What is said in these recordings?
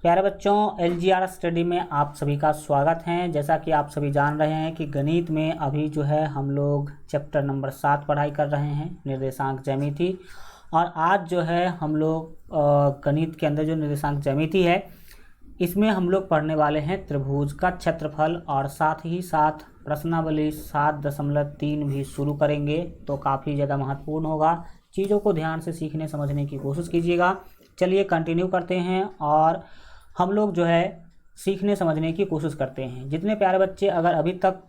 प्यारे बच्चों, LGR study में आप सभी का स्वागत है। जैसा कि आप सभी जान रहे हैं कि गणित में अभी जो है हम लोग चैप्टर नंबर 7 पढ़ाई कर रहे हैं, निर्देशांक ज्यामिति। और आज जो है हम लोग गणित के अंदर जो निर्देशांक ज्यामिति है इसमें हम लोग पढ़ने वाले हैं त्रिभुज का क्षेत्रफल, और साथ ही साथ प्रश्नावली 7.3 भी शुरू करेंगे। तो काफ़ी ज़्यादा महत्वपूर्ण होगा, चीज़ों को ध्यान से सीखने समझने की कोशिश कीजिएगा। चलिए कंटिन्यू करते हैं और हम लोग जो है सीखने समझने की कोशिश करते हैं। जितने प्यारे बच्चे अगर अभी तक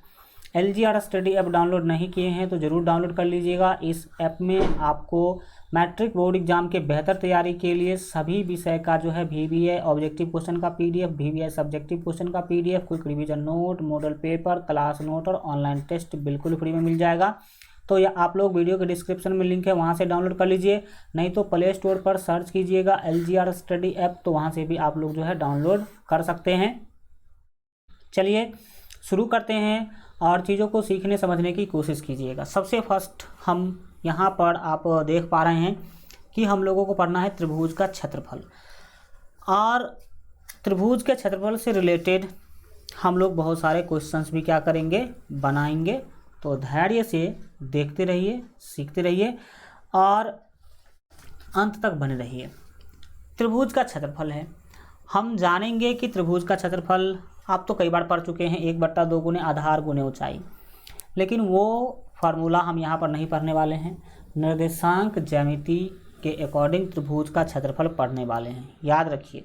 एलजीआर स्टडी ऐप डाउनलोड नहीं किए हैं तो ज़रूर डाउनलोड कर लीजिएगा। इस ऐप में आपको मैट्रिक बोर्ड एग्जाम के बेहतर तैयारी के लिए सभी विषय का जो है VBA ऑब्जेक्टिव क्वेश्चन का PDF, VBA सब्जेक्टिव क्वेश्चन का PDF, quick revision note, model paper, class note और ऑनलाइन टेस्ट बिल्कुल फ्री में मिल जाएगा। तो यह आप लोग वीडियो के डिस्क्रिप्शन में लिंक है, वहाँ से डाउनलोड कर लीजिए। नहीं तो प्ले स्टोर पर सर्च कीजिएगा एलजीआर स्टडी ऐप, तो वहाँ से भी आप लोग जो है डाउनलोड कर सकते हैं। चलिए शुरू करते हैं और चीज़ों को सीखने समझने की कोशिश कीजिएगा। सबसे फर्स्ट हम यहाँ पर आप देख पा रहे हैं कि हम लोगों को पढ़ना है त्रिभुज का क्षेत्रफल, और त्रिभुज के क्षेत्रफल से रिलेटेड हम लोग बहुत सारे क्वेश्चंस भी क्या करेंगे, बनाएंगे। तो धैर्य से देखते रहिए, सीखते रहिए और अंत तक बने रहिए। त्रिभुज का क्षेत्रफल है, हम जानेंगे कि त्रिभुज का क्षेत्रफल आप तो कई बार पढ़ चुके हैं, 1/2 गुने आधार गुने ऊंचाई, लेकिन वो फार्मूला हम यहाँ पर नहीं पढ़ने वाले हैं। निर्देशांक ज्यामिति के अकॉर्डिंग त्रिभुज का क्षेत्रफल पढ़ने वाले हैं। याद रखिए,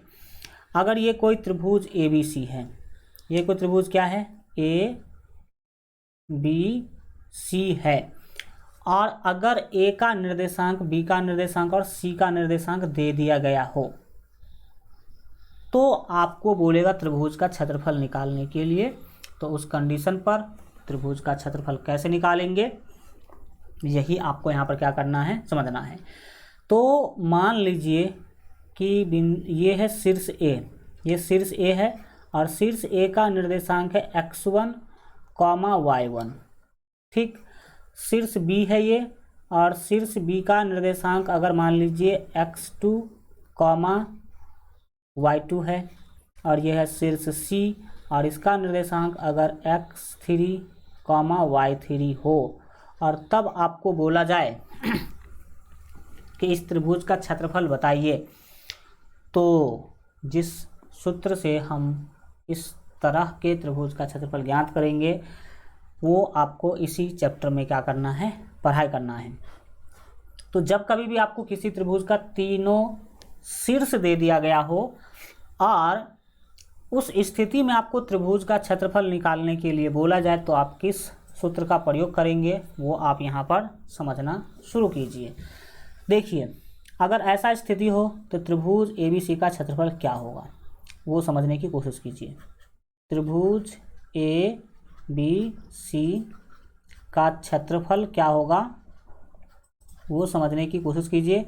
अगर ये कोई त्रिभुज ABC है, ये कोई त्रिभुज क्या है, ABC है, और अगर A का निर्देशांक, B का निर्देशांक और C का निर्देशांक दे दिया गया हो तो आपको बोलेगा त्रिभुज का क्षेत्रफल निकालने के लिए। तो उस कंडीशन पर त्रिभुज का क्षेत्रफल कैसे निकालेंगे, यही आपको यहाँ पर क्या करना है, समझना है। तो मान लीजिए कि ये है शीर्ष A, ये शीर्ष A है और शीर्ष A का निर्देशांक है x1, y1। ठीक, शीर्ष B है ये, और शीर्ष B का निर्देशांक अगर मान लीजिए x2, y2 है, और यह है शीर्ष C, और इसका निर्देशांक अगर x3, y3 हो, और तब आपको बोला जाए कि इस त्रिभुज का क्षेत्रफल बताइए, तो जिस सूत्र से हम इस तरह के त्रिभुज का क्षेत्रफल ज्ञात करेंगे वो आपको इसी चैप्टर में क्या करना है, पढ़ाई करना है। तो जब कभी भी आपको किसी त्रिभुज का तीनों शीर्ष दे दिया गया हो और उस स्थिति में आपको त्रिभुज का क्षेत्रफल निकालने के लिए बोला जाए तो आप किस सूत्र का प्रयोग करेंगे वो आप यहाँ पर समझना शुरू कीजिए। देखिए, अगर ऐसा स्थिति हो तो त्रिभुज ABC का क्षेत्रफल क्या होगा वो समझने की कोशिश कीजिए। त्रिभुज ABC का क्षेत्रफल क्या होगा वो समझने की कोशिश कीजिए।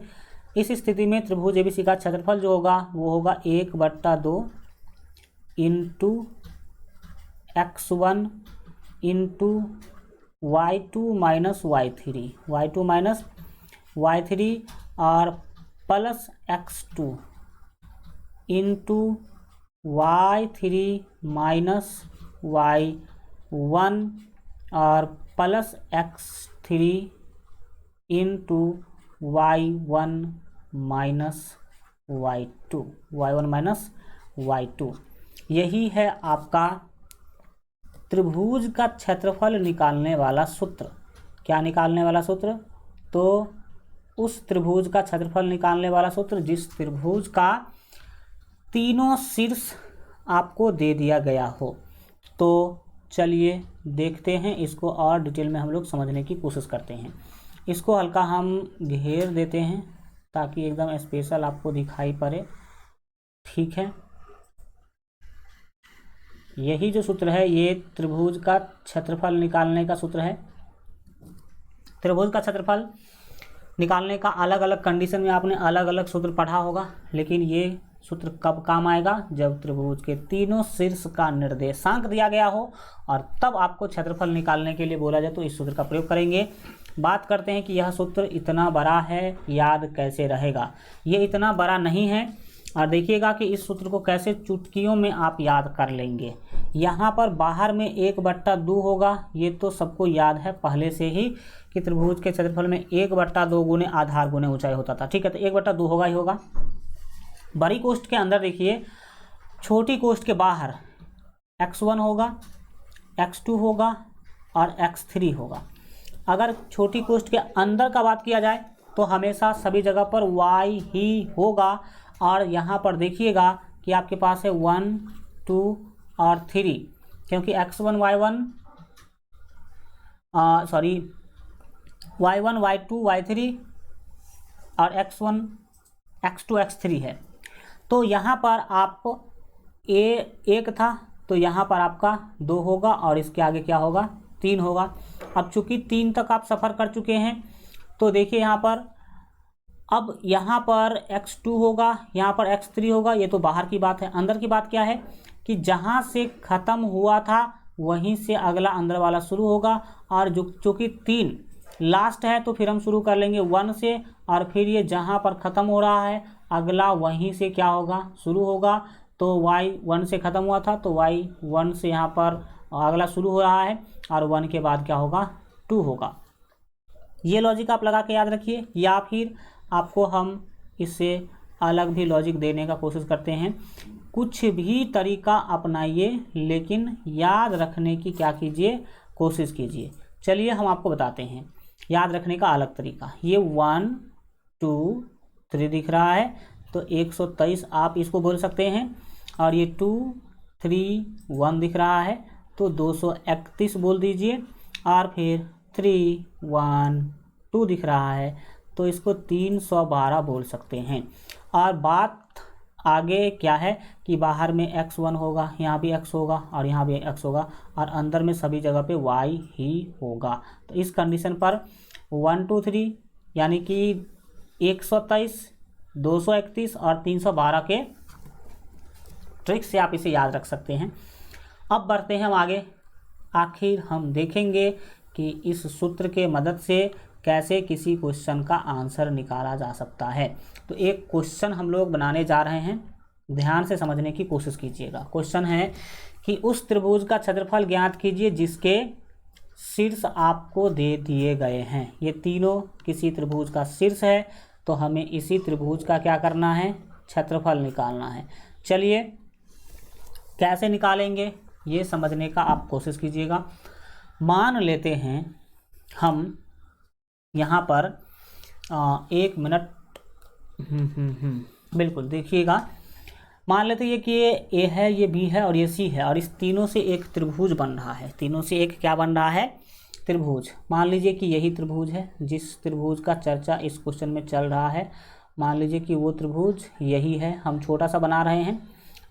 इस स्थिति में त्रिभुज ABC का क्षेत्रफल जो होगा वो होगा 1/2 into x1 into y2 minus y3 और plus x2 into y3 minus y1 और plus x3 into y1 minus y2। यही है आपका त्रिभुज का क्षेत्रफल निकालने वाला सूत्र। क्या निकालने वाला सूत्र? तो उस त्रिभुज का क्षेत्रफल निकालने वाला सूत्र जिस त्रिभुज का तीनों शीर्ष आपको दे दिया गया हो। तो चलिए देखते हैं इसको, और डिटेल में हम लोग समझने की कोशिश करते हैं। इसको हल्का हम घेर देते हैं ताकि एकदम स्पेशल आपको दिखाई पड़े। ठीक है, यही जो सूत्र है ये त्रिभुज का क्षेत्रफल निकालने का सूत्र है। त्रिभुज का क्षेत्रफल निकालने का अलग अलग कंडीशन में आपने अलग अलग सूत्र पढ़ा होगा, लेकिन ये सूत्र कब काम आएगा, जब त्रिभुज के तीनों शीर्ष का निर्देशांक दिया गया हो और तब आपको क्षेत्रफल निकालने के लिए बोला जाए तो इस सूत्र का प्रयोग करेंगे। बात करते हैं कि यह सूत्र इतना बड़ा है, याद कैसे रहेगा। ये इतना बड़ा नहीं है, और देखिएगा कि इस सूत्र को कैसे चुटकियों में आप याद कर लेंगे। यहाँ पर बाहर में 1/2 होगा, ये तो सबको याद है पहले से ही कि त्रिभुज के क्षेत्रफल में 1/2 गुने आधार गुने ऊंचाई होता था। ठीक है, तो 1/2 होगा ही होगा। बड़ी कोष्ठ के अंदर देखिए, छोटी कोष्ठ के बाहर x1 होगा, x2 होगा और x3 होगा। अगर छोटी कोष्ठ के अंदर का बात किया जाए तो हमेशा सभी जगह पर y ही होगा। और यहाँ पर देखिएगा कि आपके पास है 1, 2 और 3, क्योंकि x1 y1 y1 y2 y3 और x1 x2 x3 है। तो यहाँ पर आप एक था तो यहाँ पर आपका 2 होगा और इसके आगे क्या होगा, 3 होगा। अब चूंकि 3 तक आप सफ़र कर चुके हैं तो देखिए यहाँ पर, अब यहाँ पर x2 होगा, यहाँ पर x3 होगा। ये तो बाहर की बात है। अंदर की बात क्या है कि जहाँ से ख़त्म हुआ था वहीं से अगला अंदर वाला शुरू होगा। और जो चूँकि 3 लास्ट है तो फिर हम शुरू कर लेंगे 1 से, और फिर ये जहाँ पर ख़त्म हो रहा है अगला वहीं से क्या होगा, शुरू होगा। तो y1 से ख़त्म हुआ था तो y1 से यहाँ पर अगला शुरू हो रहा है और 1 के बाद क्या होगा, 2 होगा। ये लॉजिक आप लगा के याद रखिए, या फिर आपको हम इससे अलग भी लॉजिक देने का कोशिश करते हैं। कुछ भी तरीका अपनाइए लेकिन याद रखने की क्या कीजिए, कोशिश कीजिए। चलिए हम आपको बताते हैं याद रखने का अलग तरीका। ये 1, 2, 3 दिख रहा है तो 123 आप इसको बोल सकते हैं। और ये 2, 3, 1 दिख रहा है तो 231 बोल दीजिए। और फिर 3, 1, 2 दिख रहा है तो इसको 312 बोल सकते हैं। और बात आगे क्या है कि बाहर में x1 होगा, यहाँ भी x होगा और यहाँ भी x होगा, और अंदर में सभी जगह पे y ही होगा। तो इस कंडीशन पर 1, 2, 3 यानी कि 123, 231 और 312 के ट्रिक से आप इसे याद रख सकते हैं। अब बढ़ते हैं हम आगे। आखिर हम देखेंगे कि इस सूत्र के मदद से कैसे किसी क्वेश्चन का आंसर निकाला जा सकता है। तो एक क्वेश्चन हम लोग बनाने जा रहे हैं, ध्यान से समझने की कोशिश कीजिएगा। क्वेश्चन है कि उस त्रिभुज का क्षेत्रफल ज्ञात कीजिए जिसके शीर्ष आपको दे दिए गए हैं। ये तीनों किसी त्रिभुज का शीर्ष है तो हमें इसी त्रिभुज का क्या करना है, क्षेत्रफल निकालना है। चलिए कैसे निकालेंगे ये समझने का आप कोशिश कीजिएगा। मान लेते हैं हम यहाँ पर 1 मिनट, बिल्कुल देखिएगा। मान लेते हैं कि ये ए है, ये बी है और ये सी है, और इस तीनों से एक त्रिभुज बन रहा है। तीनों से एक क्या बन रहा है, त्रिभुज। मान लीजिए कि यही त्रिभुज है जिस त्रिभुज का चर्चा इस क्वेश्चन में चल रहा है। मान लीजिए कि वो त्रिभुज यही है। हम छोटा सा बना रहे हैं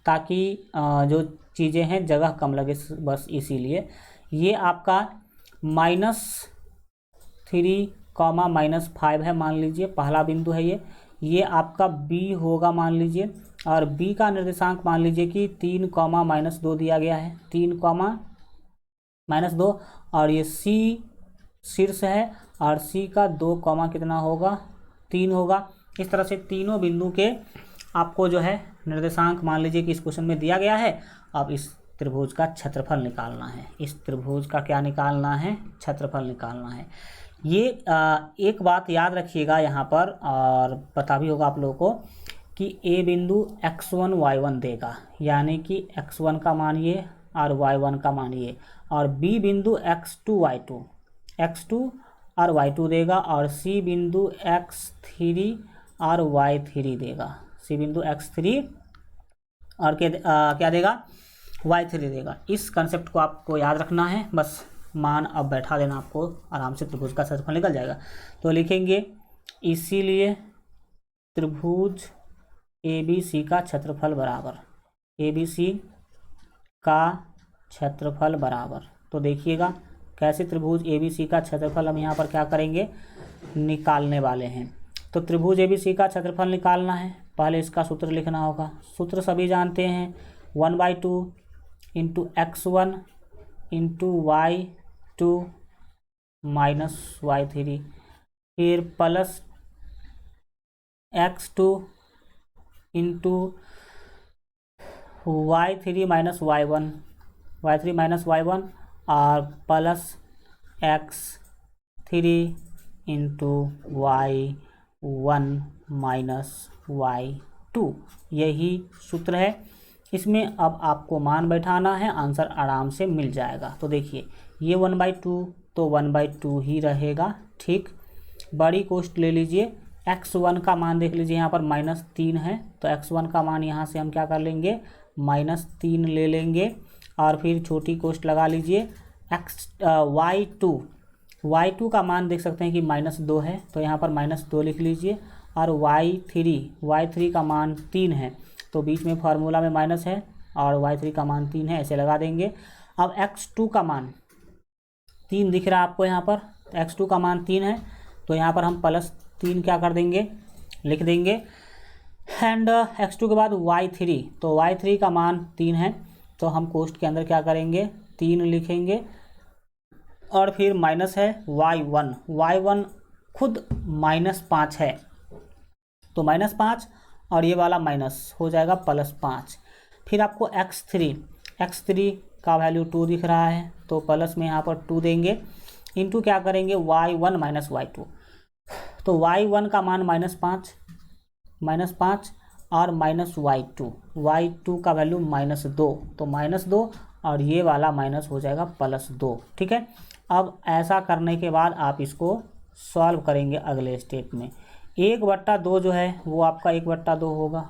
ताकि जो चीज़ें हैं जगह कम लगे, बस इसीलिए। ये आपका -3, -5 है, मान लीजिए पहला बिंदु है ये आपका B होगा मान लीजिए। और B का निर्देशांक मान लीजिए कि 3, -2 दिया गया है, 3, -2। और ये C शीर्ष है और C का 2, कितना होगा, 3 होगा। इस तरह से तीनों बिंदु के आपको जो है निर्देशांक मान लीजिए कि इस क्वेश्चन में दिया गया है। अब इस त्रिभुज का क्षेत्रफल निकालना है। इस त्रिभुज का क्या निकालना है, क्षेत्रफल निकालना है। ये एक बात याद रखिएगा यहाँ पर, और पता भी होगा आप लोगों को कि A बिंदु x1 y1 देगा, यानी कि x1 का मान ये और y1 का मान ये। और B बिंदु x2 y2 और y2 देगा। और C बिंदु x3 और y3 देगा। C बिंदु x3 और क्या देगा, y3 देगा। इस कंसेप्ट को आपको याद रखना है। बस मान अब बैठा देना, आपको आराम से त्रिभुज का क्षेत्रफल निकल जाएगा। तो लिखेंगे इसीलिए त्रिभुज ABC का क्षेत्रफल बराबर, ABC का क्षेत्रफल बराबर। तो देखिएगा कैसे त्रिभुज ABC का क्षेत्रफल हम यहाँ पर क्या करेंगे, निकालने वाले हैं। तो त्रिभुज ABC का क्षेत्रफल निकालना है, पहले इसका सूत्र लिखना होगा। सूत्र सभी जानते हैं, 1/2 × x1 × y2 - y3, फिर plus x2 into y3 minus y1, y3 minus y1 और plus x3 into y1 minus y2, यही सूत्र है। इसमें अब आपको मान बैठाना है, आंसर आराम से मिल जाएगा। तो देखिए ये 1/2 तो 1/2 ही रहेगा, ठीक। बड़ी कोष्ट ले लीजिए, x1 का मान देख लीजिए, यहाँ पर -3 है, तो x1 का मान यहाँ से हम क्या कर लेंगे, -3 ले लेंगे। और फिर छोटी कोष्ट लगा लीजिए, y2 का मान देख सकते हैं कि -2 है, तो यहाँ पर -2 लिख लीजिए। और y3 का मान 3 है, तो बीच में फार्मूला में माइनस है और y3 का मान 3 है, ऐसे लगा देंगे। अब x2 का मान 3 दिख रहा है आपको यहाँ पर, x2 का मान 3 है, तो यहाँ पर हम +3 क्या कर देंगे, लिख देंगे। एंड x2 के बाद y3, तो y3 का मान 3 है, तो हम कोष्ट के अंदर क्या करेंगे, 3 लिखेंगे। और फिर माइनस है y1 खुद -5 है, तो -5 और ये वाला माइनस हो जाएगा +5। फिर आपको x3 का वैल्यू 2 दिख रहा है, तो प्लस में यहाँ पर 2 देंगे, इंटू क्या करेंगे y1 माइनस y2, तो y1 का मान -5 और माइनस y2 का वैल्यू -2, तो -2 और ये वाला माइनस हो जाएगा +2, ठीक है। अब ऐसा करने के बाद आप इसको सॉल्व करेंगे अगले स्टेप में। 1/2 जो है वो आपका 1/2 होगा।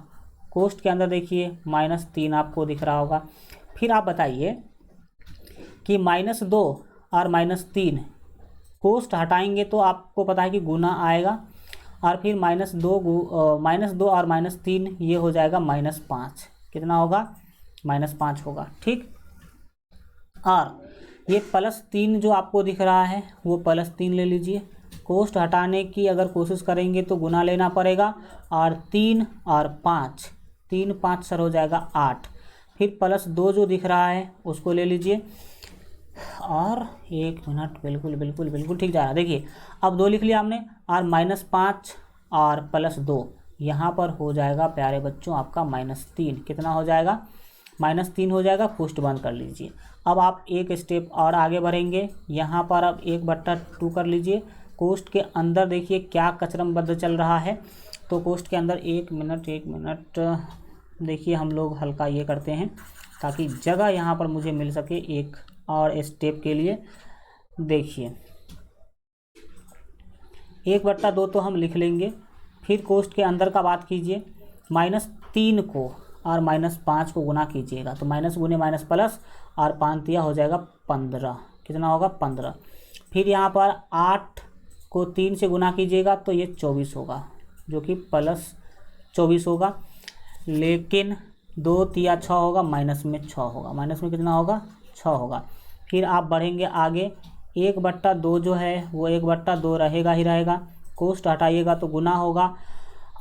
कोष्ट के अंदर देखिए -3 आपको दिख रहा होगा। फिर आप बताइए कि -2 और -3 कोष्ट हटाएंगे तो आपको पता है कि गुना आएगा, और फिर -2 और -3 ये हो जाएगा -5, कितना होगा, -5 होगा, ठीक। और ये +3 जो आपको दिख रहा है वो +3 ले लीजिए। कोष्ट हटाने की अगर कोशिश करेंगे तो गुना लेना पड़ेगा, और 3 और 5, 3 5 सर हो जाएगा 8। फिर +2 जो दिख रहा है उसको ले लीजिए, और 1 मिनट, बिल्कुल ठीक जा रहा है। देखिए अब 2 लिख लिया हमने, और -5 और +2 यहाँ पर हो जाएगा प्यारे बच्चों आपका -3, कितना हो जाएगा, -3 हो जाएगा। कोष्ट बंद कर लीजिए। अब आप एक स्टेप और आगे बढ़ेंगे, यहाँ पर अब 1/2 कर लीजिए। कोष्ट के अंदर देखिए क्या कचरमबद्ध चल रहा है, तो कोष्ट के अंदर 1 मिनट देखिए, हम लोग हल्का ये करते हैं ताकि जगह यहाँ पर मुझे मिल सके एक और स्टेप के लिए। देखिए 1/2 तो हम लिख लेंगे। फिर कोष्ट के अंदर का बात कीजिए, -3 को और -5 को गुना कीजिएगा, तो माइनस गुने माइनस प्लस, और 5 दिया हो जाएगा 15, कितना होगा 15। फिर यहाँ पर 8 को 3 से गुना कीजिएगा तो ये 24 होगा, जो कि +24 होगा। लेकिन 2 तिया 6 होगा, माइनस में 6 होगा, माइनस में कितना होगा, 6 होगा। फिर आप बढ़ेंगे आगे, 1/2 जो है वो 1/2 रहेगा ही रहेगा। कोष्ट हटाइएगा तो गुना होगा।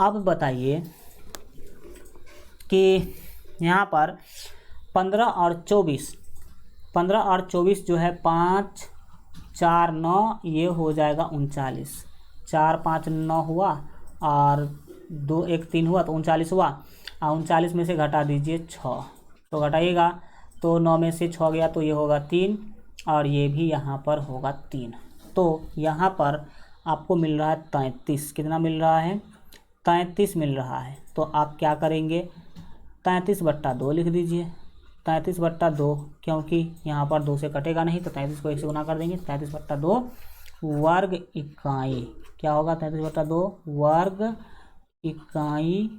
अब बताइए कि यहाँ पर 15 और 24 जो है 5 4 9, ये हो जाएगा 39। 4 5 9 हुआ, और 2 1 3 हुआ, तो 39 हुआ। और 39 में से घटा दीजिए 6, तो घटाइएगा तो 9 में से 6 गया तो ये होगा 3, और ये भी यहाँ पर होगा 3। तो यहाँ पर आपको मिल रहा है 33, कितना मिल रहा है, 33 मिल रहा है। तो आप क्या करेंगे, 33/2 लिख दीजिए। 33/2, क्योंकि यहाँ पर 2 से कटेगा नहीं, तो 33 को 1 से गुना कर देंगे। 33/2 वर्ग इकाई, क्या होगा, 33/2 वर्ग इकाई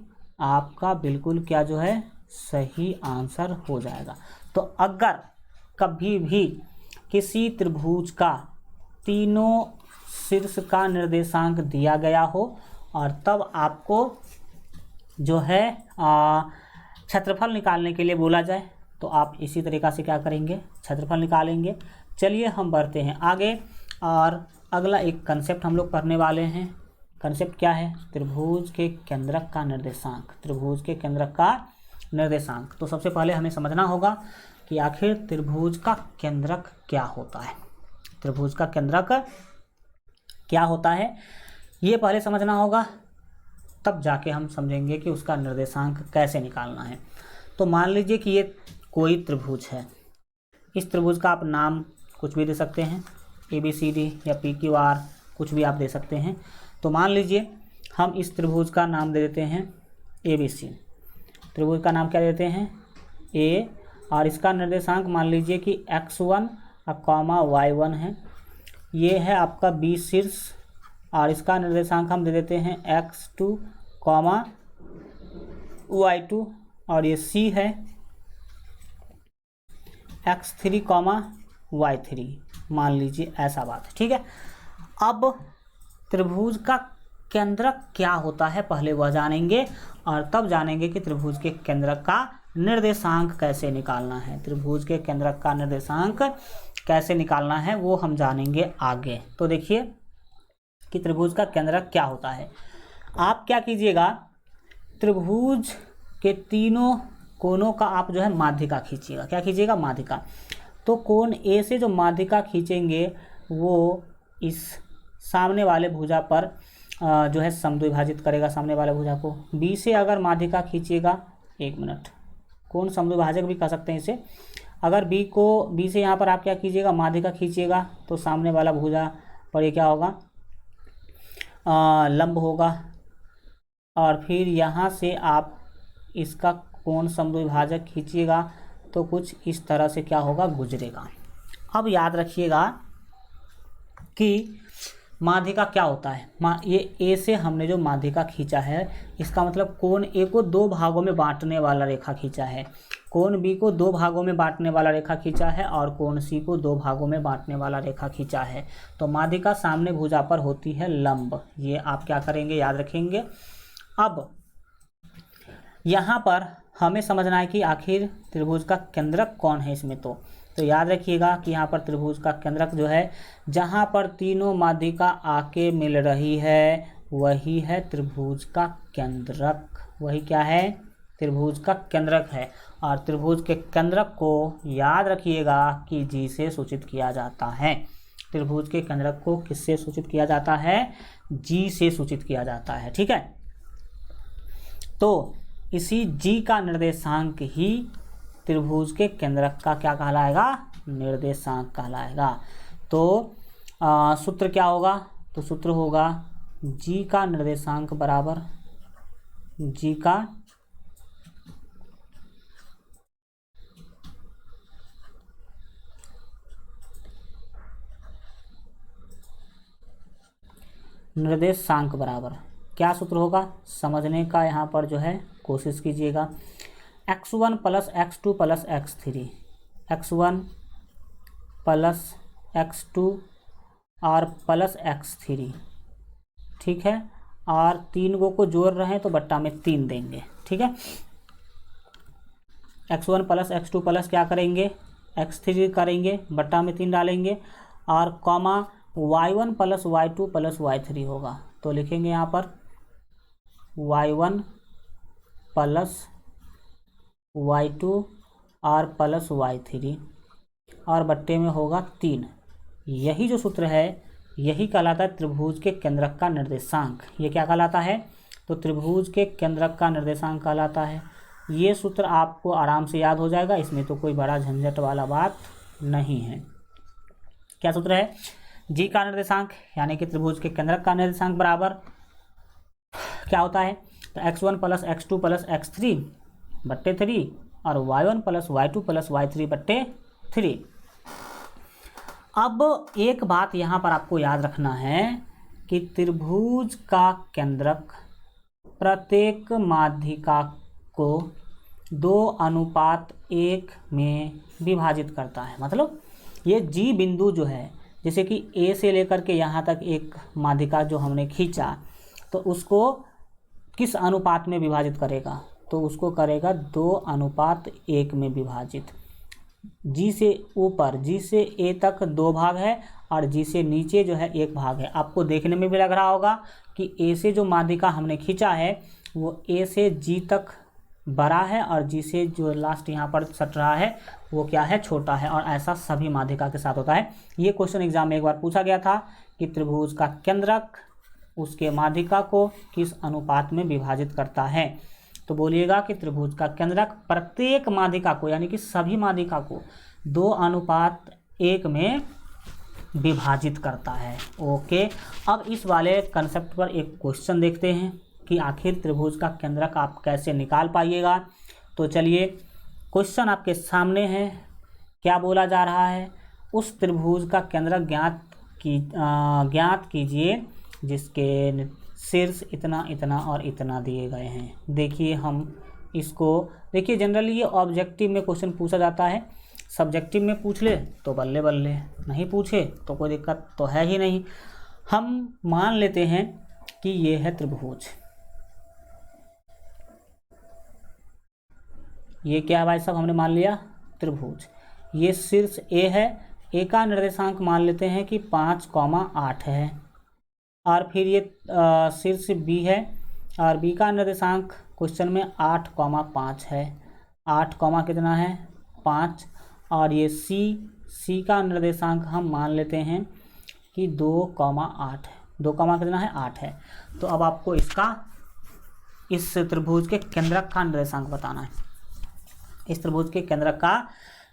आपका बिल्कुल क्या जो है सही आंसर हो जाएगा। तो अगर कभी भी किसी त्रिभुज का तीनों शीर्ष का निर्देशांक दिया गया हो, और तब आपको जो है क्षेत्रफल निकालने के लिए बोला जाए, तो आप इसी तरीक़ा से क्या करेंगे, क्षेत्रफल निकालेंगे। चलिए हम बढ़ते हैं आगे, और अगला एक कंसेप्ट हम लोग पढ़ने वाले हैं। कंसेप्ट क्या है, त्रिभुज के केंद्रक का निर्देशांक। त्रिभुज के केंद्रक का निर्देशांक। तो सबसे पहले हमें समझना होगा कि आखिर त्रिभुज का केंद्रक क्या होता है। त्रिभुज का केंद्रक क्या होता है ये पहले समझना होगा। तब जाके हम समझेंगे कि उसका निर्देशांक कैसे निकालना है। तो मान लीजिए कि ये कोई त्रिभुज है, इस त्रिभुज का आप नाम कुछ भी दे सकते हैं, ABCD या PQR कुछ भी आप दे सकते हैं। तो मान लीजिए हम इस त्रिभुज का नाम दे देते हैं ABC, त्रिभुज का नाम क्या देते हैं A, और इसका निर्देशांक मान लीजिए कि x1 y1 है, ये है आपका B शीर्ष, और इसका निर्देशांक हम दे देते हैं x2 y2, और ये C है x3 y3, मान लीजिए ऐसा बात है, ठीक है। अब त्रिभुज का केंद्रक क्या होता है पहले वह जानेंगे, और तब जानेंगे कि त्रिभुज के केंद्रक का निर्देशांक कैसे निकालना है। त्रिभुज के केंद्रक का निर्देशांक कैसे निकालना है वो हम जानेंगे आगे। तो देखिए कि त्रिभुज का केंद्रक क्या होता है। आप क्या कीजिएगा, त्रिभुज के तीनों कोनों का आप जो है माध्यिका खींचिएगा। क्या खींचिएगा, माध्यिका। तो कोण A से जो माध्यिका खींचेंगे वो इस सामने वाले भुजा पर जो है समद्विभाजित करेगा सामने वाले भुजा को। B से अगर माध्यिका खींचिएगा, एक मिनट, कोण समद्विभाजक भी कह सकते हैं इसे। अगर B से यहाँ पर आप क्या कीजिएगा, माध्यिका खींचिएगा, तो सामने वाला भुजा पर ये क्या होगा, लंब होगा, और फिर यहाँ से आप इसका कोण समद्विभाजक खींचिएगा तो कुछ इस तरह से क्या होगा, गुजरेगा। अब याद रखिएगा कि माध्यिका क्या होता है। ये A से हमने जो माध्यिका खींचा है, इसका मतलब कोण A को दो भागों में बांटने वाला रेखा खींचा है, कोण B को दो भागों में बांटने वाला रेखा खींचा है, और कोण C को दो भागों में बांटने वाला रेखा खींचा है। तो माध्यिका सामने भुजा पर होती है लंब। ये आप क्या करेंगे, याद रखेंगे। अब यहाँ पर हमें समझना है कि आखिर त्रिभुज का केंद्रक कौन है इसमें। तो याद रखिएगा कि यहाँ पर त्रिभुज का केंद्रक जो है, जहाँ पर तीनों माध्यिका आके मिल रही है वही है त्रिभुज का केंद्रक। वही क्या है, त्रिभुज का केंद्रक है। और त्रिभुज के केंद्रक को याद रखिएगा कि G से सूचित किया जाता है। त्रिभुज के केंद्रक को किससे सूचित किया जाता है, G से सूचित किया जाता है, ठीक है। तो इसी G का निर्देशांक ही त्रिभुज के केंद्रक का क्या कहलाएगा, निर्देशांक कहलाएगा। तो सूत्र क्या होगा, तो सूत्र होगा G का निर्देशांक बराबर G का निर्देशांक बराबर क्या सूत्र होगा, समझने का यहाँ पर जो है कोशिश कीजिएगा। x1 plus x2 plus x3, x1 plus x2 और प्लस x3, ठीक है। और तीन को जोड़ रहे हैं तो बट्टा में 3 देंगे, ठीक है। x1 प्लस x2 प्लस क्या करेंगे, x3 करेंगे, बट्टा में 3 डालेंगे, और comma y1 plus y2 plus y3 होगा। तो लिखेंगे यहाँ पर y1 प्लस y2 और प्लस y3, और बट्टे में होगा 3। यही जो सूत्र है यही कहलाता है त्रिभुज के केंद्रक का निर्देशांक। ये क्या कहलाता है, तो त्रिभुज के केंद्रक का निर्देशांक कहलाता है। ये सूत्र आपको आराम से याद हो जाएगा, इसमें तो कोई बड़ा झंझट वाला बात नहीं है। क्या सूत्र है, G का निर्देशांक यानी कि त्रिभुज के केंद्रक का निर्देशांक बराबर क्या होता है, तो x1 plus x2 plus x3 बट्टे 3, और y1 plus y2 plus y3 बट्टे 3। अब एक बात यहाँ पर आपको याद रखना है कि त्रिभुज का केंद्रक प्रत्येक माध्यिका को 2:1 में विभाजित करता है। मतलब ये G बिंदु जो है, जैसे कि A से लेकर के यहाँ तक एक माध्यिका जो हमने खींचा, तो उसको किस अनुपात में विभाजित करेगा, तो उसको करेगा 2:1 में विभाजित। G से ऊपर, G से A तक 2 भाग है, और G से नीचे जो है 1 भाग है। आपको देखने में भी लग रहा होगा कि A से जो माध्यिका हमने खींचा है वो A से G तक बड़ा है, और G से जो लास्ट यहाँ पर सट रहा है वो क्या है, छोटा है। और ऐसा सभी माध्यिका के साथ होता है। ये क्वेश्चन एग्जाम में एक बार पूछा गया था कि त्रिभुज का केंद्रक उसके माध्यिका को किस अनुपात में विभाजित करता है। तो बोलिएगा कि त्रिभुज का केंद्रक प्रत्येक माध्यिका को यानी कि सभी माध्यिका को 2:1 में विभाजित करता है। ओके, अब इस वाले कंसेप्ट पर एक क्वेश्चन देखते हैं कि आखिर त्रिभुज का केंद्रक आप कैसे निकाल पाइएगा। तो चलिए क्वेश्चन आपके सामने है। क्या बोला जा रहा है, उस त्रिभुज का केंद्रक ज्ञात कीजिए जिसके शीर्ष इतना इतना और इतना दिए गए हैं। देखिए हम इसको देखिए, जनरली ये ऑब्जेक्टिव में क्वेश्चन पूछा जाता है, सब्जेक्टिव में पूछ ले तो बल्ले बल्ले, नहीं पूछे तो कोई दिक्कत तो है ही नहीं। हम मान लेते हैं कि ये है त्रिभुज, ये क्या है भाई साहब, हमने मान लिया त्रिभुज। ये शीर्ष ए है, ए का निर्देशांक मान लेते हैं कि 5,8 है, और फिर ये शीर्ष बी है और बी का निर्देशांक क्वेश्चन में 8,5 है। 8, कितना है 5, और ये सी का निर्देशांक हम मान लेते हैं कि 2,8 है। 2, कितना है 8 है। तो अब आपको इस त्रिभुज के केंद्रक का निर्देशांक बताना है। इस त्रिभुज के केंद्रक का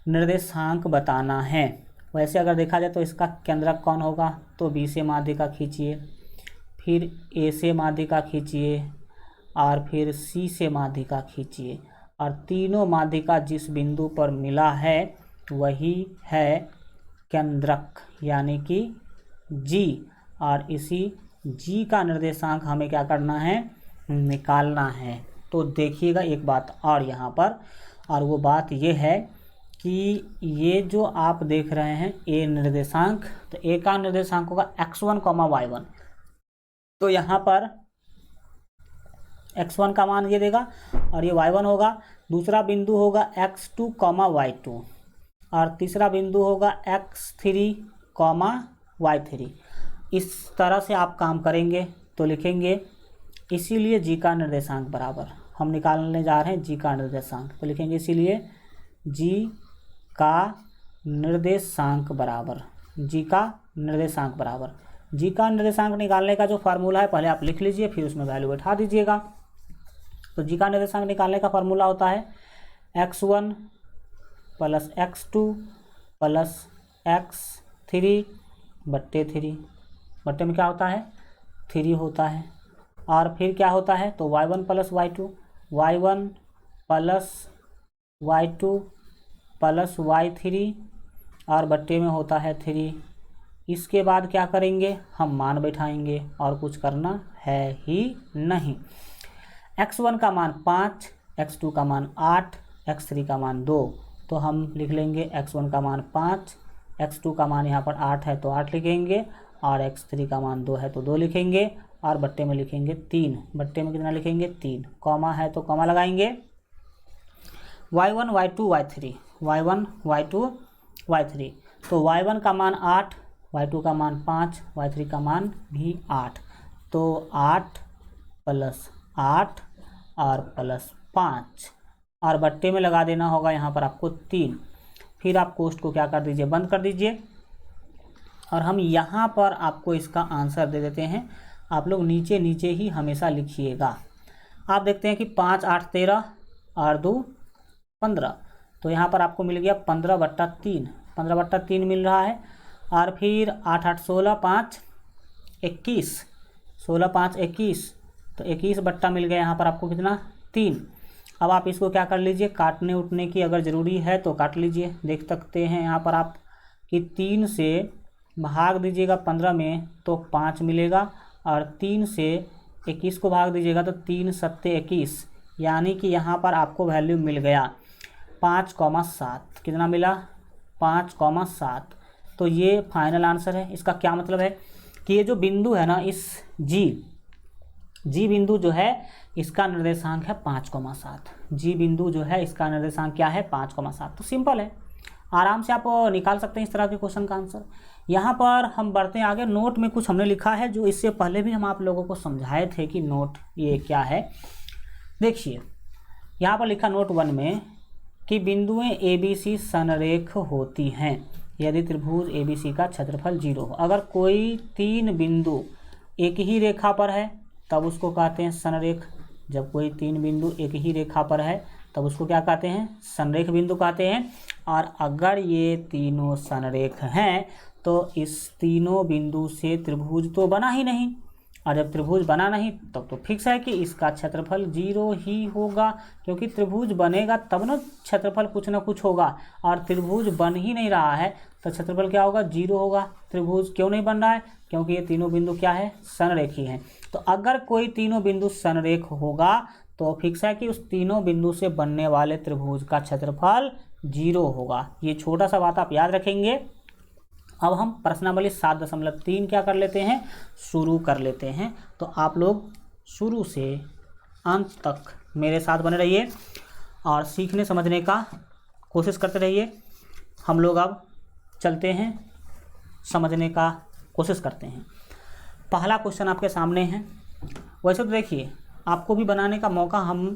निर्देशांक बताना है। वैसे अगर देखा जाए तो इसका केंद्रक कौन होगा, तो बी से माध्यिका खींचिए, फिर ए से माध्यिका खींचिए, और फिर सी से माध्यिका खींचिए, और तीनों माध्यिका जिस बिंदु पर मिला है वही है केंद्रक यानी कि जी। और इसी जी का निर्देशांक हमें क्या करना है, निकालना है। तो देखिएगा एक बात और यहाँ पर, और वो बात ये है कि ये जो आप देख रहे हैं ए निर्देशांक, तो ए का निर्देशांक होगा x1, y1। तो यहाँ पर x1 का मान ये देगा और ये y1 होगा। दूसरा बिंदु होगा x2, y2, और तीसरा बिंदु होगा x3, y3। इस तरह से आप काम करेंगे तो लिखेंगे, इसीलिए जी का निर्देशांक बराबर, हम निकालने जा रहे हैं जी का निर्देशांक, तो लिखेंगे इसीलिए जी का निर्देशांक बराबर, जी का निर्देशांक बराबर। जी का निर्देशांक निकालने का जो फार्मूला है पहले आप लिख लीजिए, फिर उसमें वैल्यू बैठा दीजिएगा। तो जी का निर्देशांक निकालने का फार्मूला होता है x1 + x2 + x3 बट्टे 3, बट्टे में क्या होता है 3 होता है, और फिर क्या होता है तो y1 + y2, y1 + y2 + y3, और बट्टे में होता है 3। इसके बाद क्या करेंगे, हम मान बैठाएंगे और कुछ करना है ही नहीं। x1 का मान 5, x2 का मान 8, x3 का मान 2, तो हम लिख लेंगे x1 का मान 5, x2 का मान यहाँ पर 8 है तो 8 लिखेंगे, और x3 का मान 2 है तो 2 लिखेंगे, और बट्टे में लिखेंगे 3। बट्टे में कितना लिखेंगे 3, कॉमा है तो कॉमा लगाएंगे। y1 y2 y3, y1 y2 y3, तो y1 का मान 8, y2 का मान 5, y3 का मान भी 8, तो 8 + 8 और +5, और बट्टे में लगा देना होगा यहाँ पर आपको 3। फिर आप कोष्ठ को क्या कर दीजिए, बंद कर दीजिए, और हम यहाँ पर आपको इसका आंसर दे देते हैं। आप लोग नीचे नीचे ही हमेशा लिखिएगा। आप देखते हैं कि 5, 8, 13 और 2 15, तो यहाँ पर आपको मिल गया 15/3, 15/3 मिल रहा है। और फिर 8, 8, 16, 5, 21, 16, 5, 21, तो 21 बट्टा मिल गया यहाँ पर आपको कितना 3। अब आप इसको क्या कर लीजिए, काटने उठने की अगर ज़रूरी है तो काट लीजिए। देख सकते हैं यहाँ पर आप कि 3 से भाग दीजिएगा 15 में तो 5 मिलेगा, और 3 से 21 को भाग दीजिएगा तो 3 7 21, यानी कि यहाँ पर आपको वैल्यू मिल गया 5,7। कितना मिला 5,7। तो ये फाइनल आंसर है। इसका क्या मतलब है कि ये जो बिंदु है ना, इस जी बिंदु जो है इसका निर्देशांक है 5,7। जी बिंदु जो है इसका निर्देशांक क्या है 5,7। तो सिंपल है, आराम से आप निकाल सकते हैं इस तरह के क्वेश्चन का आंसर। यहाँ पर हम बढ़ते हैं आगे। नोट में कुछ हमने लिखा है जो इससे पहले भी हम आप लोगों को समझाए थे कि नोट ये क्या है। देखिए यहाँ पर लिखा नोट 1 में कि बिंदुएं ABC संरेख होती हैं यदि त्रिभुज ABC का क्षेत्रफल 0 हो। अगर कोई 3 बिंदु एक ही रेखा पर है तब उसको कहते हैं संरेख। जब कोई तीन बिंदु एक ही रेखा पर है तब उसको क्या कहते हैं, संरेख बिंदु कहते हैं। और अगर ये तीनों संरेख हैं तो इस तीनों बिंदु से त्रिभुज तो बना ही नहीं, और जब त्रिभुज बना नहीं तब तो फिक्स है कि इसका क्षेत्रफल 0 ही होगा, क्योंकि त्रिभुज बनेगा तब ना क्षेत्रफल कुछ ना कुछ होगा, और त्रिभुज बन ही नहीं रहा है तो क्षेत्रफल क्या होगा, 0 होगा। त्रिभुज क्यों नहीं बन रहा है, क्योंकि ये तीनों बिंदु क्या है, संरेखी हैं। तो अगर कोई तीनों बिंदु संरेख होगा तो फिक्स है कि उस तीनों बिंदु से बनने वाले त्रिभुज का क्षेत्रफल 0 होगा। ये छोटा सा बात आप याद रखेंगे। अब हम प्रश्नावली 7.3 क्या कर लेते हैं, शुरू कर लेते हैं। तो आप लोग शुरू से अंत तक मेरे साथ बने रहिए और सीखने समझने का कोशिश करते रहिए। हम लोग अब चलते हैं, समझने का कोशिश करते हैं। पहला क्वेश्चन आपके सामने है। वैसे तो देखिए आपको भी बनाने का मौका हम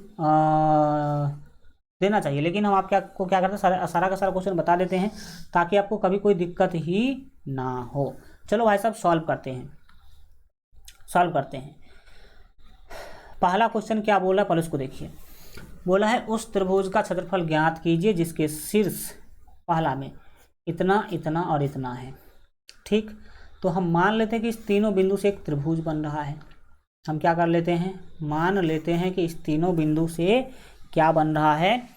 देना चाहिए, लेकिन हम क्या करते हैं, सारा का सारा क्वेश्चन बता देते हैं ताकि आपको कभी कोई दिक्कत ही ना हो। चलो भाई साहब सॉल्व करते हैं। पहला क्वेश्चन क्या बोला, पहले उसको देखिए। बोला है उस त्रिभुज का क्षेत्रफल ज्ञात कीजिए जिसके शीर्ष पहला में इतना, इतना और इतना है। ठीक, तो हम मान लेते हैं कि इस तीनों बिंदु से एक त्रिभुज बन रहा है। हम क्या कर लेते हैं, मान लेते हैं कि इस तीनों बिंदु से क्या बन रहा है,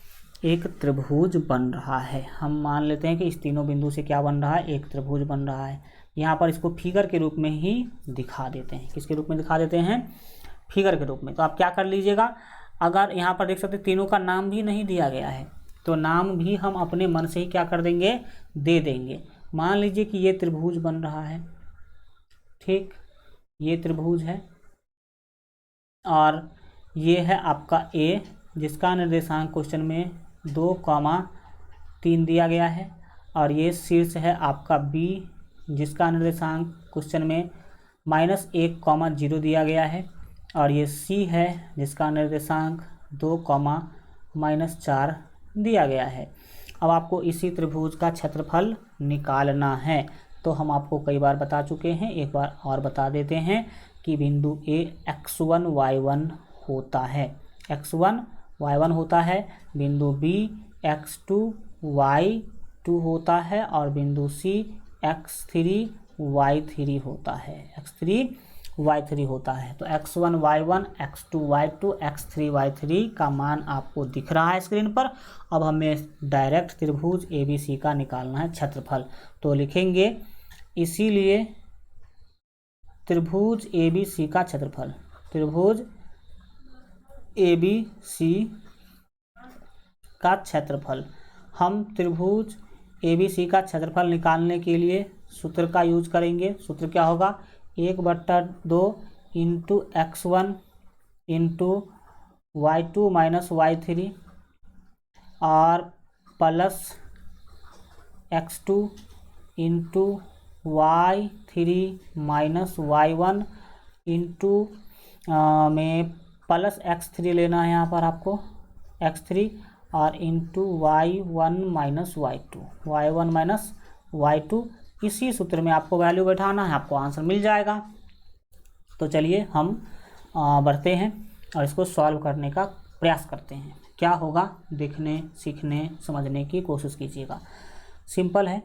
एक त्रिभुज बन रहा है। हम मान लेते हैं कि इस तीनों बिंदु से क्या बन रहा है, एक त्रिभुज बन रहा है। यहाँ पर इसको फिगर के रूप में ही दिखा देते हैं। किसके रूप में दिखा देते हैं, फिगर के रूप में। तो आप क्या कर लीजिएगा, अगर यहाँ पर देख सकते तीनों का नाम भी नहीं दिया गया है तो नाम भी हम अपने मन से ही क्या कर देंगे, दे देंगे। मान लीजिए कि ये त्रिभुज बन रहा है। ठीक, ये त्रिभुज है और ये है आपका ए, जिसका निर्देशांक क्वेश्चन में 2,3 दिया गया है। और ये शीर्ष है आपका बी, जिसका निर्देशांक क्वेश्चन में -1,0 दिया गया है। और ये सी है जिसका निर्देशांक 2,-4 दिया गया है। अब आपको इसी त्रिभुज का क्षेत्रफल निकालना है। तो हम आपको कई बार बता चुके हैं, एक बार और बता देते हैं कि बिंदु ए x1 y1 होता है, x1 y1 होता है। बिंदु बी x2 y2 होता है और बिंदु सी x3 y3 होता है, x3 y3 होता है। तो x1 y1, x2 y2, x3 y3 का मान आपको दिख रहा है स्क्रीन पर। अब हमें डायरेक्ट त्रिभुज ABC का निकालना है क्षेत्रफल। तो लिखेंगे इसीलिए त्रिभुज ABC का क्षेत्रफल, त्रिभुज ABC का क्षेत्रफल। हम त्रिभुज ABC का क्षेत्रफल निकालने के लिए सूत्र का यूज करेंगे। सूत्र क्या होगा, 1/2 into x1 into y2 minus y3 और plus x2 into y3 minus y1 into में प्लस x3 लेना है यहाँ पर आपको, x3 और इंटू y1 माइनस y2, इसी सूत्र में आपको वैल्यू बैठाना है, आपको आंसर मिल जाएगा। तो चलिए हम बढ़ते हैं और इसको सॉल्व करने का प्रयास करते हैं। क्या होगा, देखने, सीखने, समझने की कोशिश कीजिएगा। सिंपल है।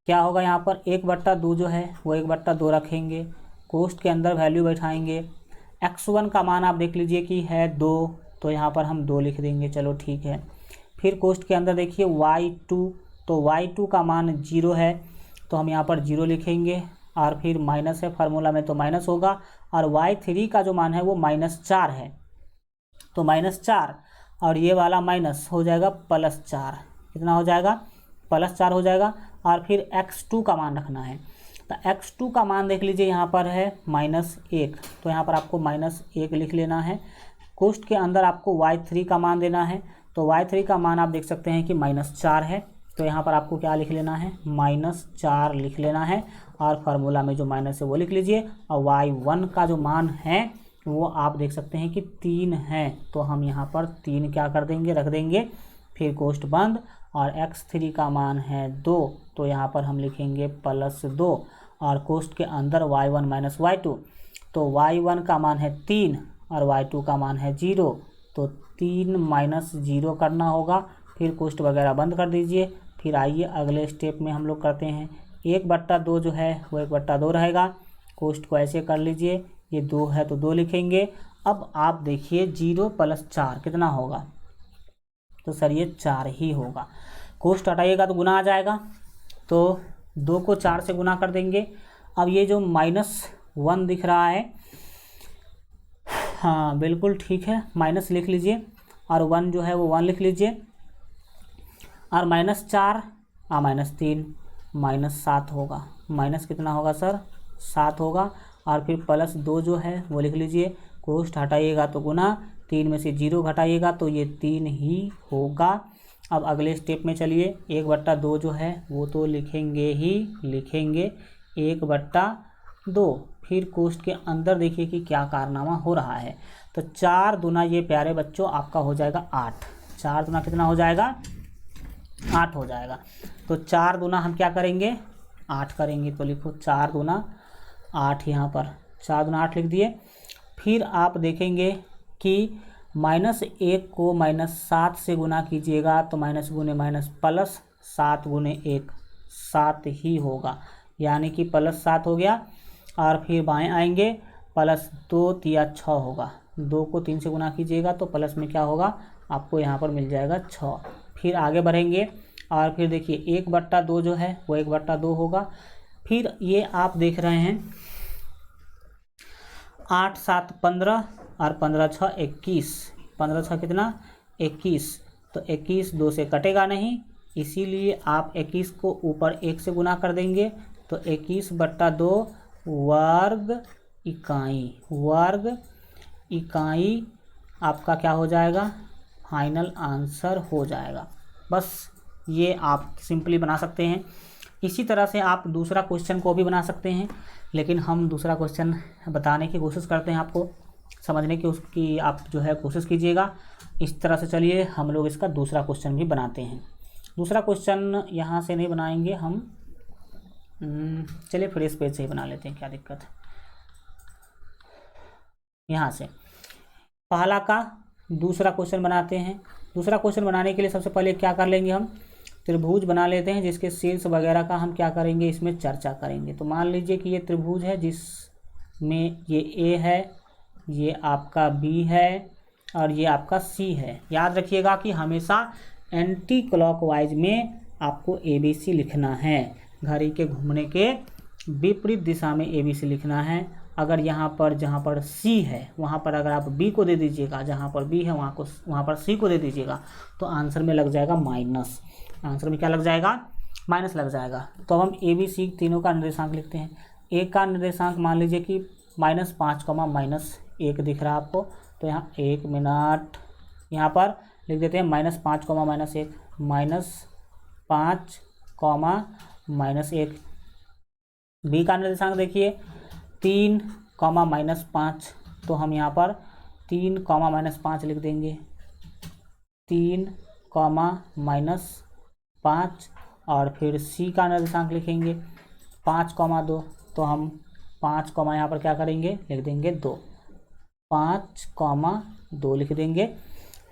क्या होगा, यहाँ पर 1/2 जो है वो 1/2 रखेंगे, कोष्ठ के अंदर वैल्यू बैठाएंगे। x1 का मान आप देख लीजिए कि है 2, तो यहाँ पर हम 2 लिख देंगे, चलो ठीक है। फिर कोष्ठ के अंदर देखिए y2, तो y2 का मान 0 है, तो हम यहाँ पर 0 लिखेंगे। और फिर माइनस है, फार्मूला में तो माइनस होगा। और y3 का जो मान है वो -4 है, तो -4 और ये वाला माइनस हो जाएगा +4। कितना हो जाएगा, +4 हो जाएगा। और फिर x2 का मान रखना है, तो x2 का मान देख लीजिए यहाँ पर है -1, तो यहाँ पर आपको -1 लिख लेना है। कोष्ठ के अंदर आपको y3 का मान देना है, तो y3 का मान आप देख सकते हैं कि -4 है, तो यहाँ पर आपको क्या लिख लेना है, -4 लिख लेना है। और फार्मूला में जो माइनस है वो लिख लीजिए। और y1 का जो मान है वो आप देख सकते हैं कि 3 है, तो हम यहाँ पर 3 क्या कर देंगे, रख देंगे। फिर कोष्ठ बंद। और x3 का मान है 2, तो यहाँ पर हम लिखेंगे +2। और कोष्ठ के अंदर y1 माइनस y2, तो y1 का मान है 3 और y2 का मान है 0, तो 3 माइनस 0 करना होगा। फिर कोष्ठ वगैरह बंद कर दीजिए। फिर आइए अगले स्टेप में हम लोग करते हैं। 1/2 जो है वो 1/2 रहेगा। कोष्ठ को ऐसे कर लीजिए, ये 2 है तो 2 लिखेंगे। अब आप देखिए 0 + 4 कितना होगा, तो सर ये 4 ही होगा। कोष्ठ हटाइएगा तो गुना आ जाएगा, तो 2 को 4 से गुना कर देंगे। अब ये जो -1 दिख रहा है, हाँ बिल्कुल ठीक है, माइनस लिख लीजिए और 1 जो है वो 1 लिख लीजिए। और -4 -3 -7 होगा। माइनस कितना होगा सर, 7 होगा। और फिर +2 जो है वो लिख लीजिए। कोष्ठ हटाइएगा तो गुना, 3 में से 0 घटाइएगा तो ये 3 ही होगा। अब अगले स्टेप में चलिए। 1/2 जो है वो तो लिखेंगे ही लिखेंगे, 1/2। फिर कोष्ठ के अंदर देखिए कि क्या कारनामा हो रहा है। तो 4 दूना ये प्यारे बच्चों आपका हो जाएगा 8। 4 दूना कितना हो जाएगा, 8 हो जाएगा। तो 4 दूना हम क्या करेंगे, 8 करेंगे। तो लिखो 4 दूना 8, यहाँ पर 4 दूना 8 लिख दिए। फिर आप देखेंगे कि -1 को -7 से गुना कीजिएगा तो माइनस गुने माइनस प्लस, 7 गुने 1 7 ही होगा, यानी कि +7 हो गया। और फिर बाएं आएंगे, +2 तिया 6 होगा। 2 को 3 से गुना कीजिएगा तो प्लस में क्या होगा, आपको यहाँ पर मिल जाएगा 6। फिर आगे बढ़ेंगे और फिर देखिए 1/2 जो है वो 1/2 होगा। फिर ये आप देख रहे हैं 8 7 15 और 15 6 21, 15 6 कितना 21, तो 21 2 से कटेगा नहीं, इसीलिए आप 21 को ऊपर 1 से गुना कर देंगे तो 21/2 वर्ग इकाई आपका क्या हो जाएगा, फाइनल आंसर हो जाएगा। बस ये आप सिंपली बना सकते हैं। इसी तरह से आप दूसरा क्वेश्चन को भी बना सकते हैं, लेकिन हम दूसरा क्वेश्चन बताने की कोशिश करते हैं, आपको समझने की उसकी आप जो है कोशिश कीजिएगा। इस तरह से चलिए हम लोग इसका दूसरा क्वेश्चन भी बनाते हैं। दूसरा क्वेश्चन यहाँ से नहीं बनाएंगे हम, चलिए फिर इस पेज से ही बना लेते हैं, क्या दिक्कत है। यहाँ से पहला का दूसरा क्वेश्चन बनाते हैं। दूसरा क्वेश्चन बनाने के लिए सबसे पहले क्या कर लेंगे, हम त्रिभुज बना लेते हैं, जिसके शीर्ष वगैरह का हम क्या करेंगे, इसमें चर्चा करेंगे। तो मान लीजिए कि ये त्रिभुज है जिसमें ये ए है, ये आपका बी है और ये आपका सी है। याद रखिएगा कि हमेशा एंटी क्लॉकवाइज में आपको ABC लिखना है, घड़ी के घूमने के विपरीत दिशा में ABC लिखना है। अगर यहाँ पर जहाँ पर C है वहाँ पर अगर आप B को दे दीजिएगा, जहाँ पर B है वहाँ पर C को दे दीजिएगा, तो आंसर में लग जाएगा माइनस। आंसर में क्या लग जाएगा, माइनस लग जाएगा। तो हम ABC तीनों का निर्देशांक लिखते हैं। एक का निर्देशांक मान लीजिए कि -5, -1 दिख रहा है आपको, तो यहाँ 1 मिनट यहाँ पर लिख देते हैं -5, -1, -5, -1। बी का निर्देशांक देखिए 3, -5, तो हम यहाँ पर 3, -5 लिख देंगे, 3, -5। और फिर सी का निर्देशांक लिखेंगे 5, 2, तो हम 5, यहाँ पर क्या करेंगे, लिख देंगे 2, 5, 2 लिख देंगे।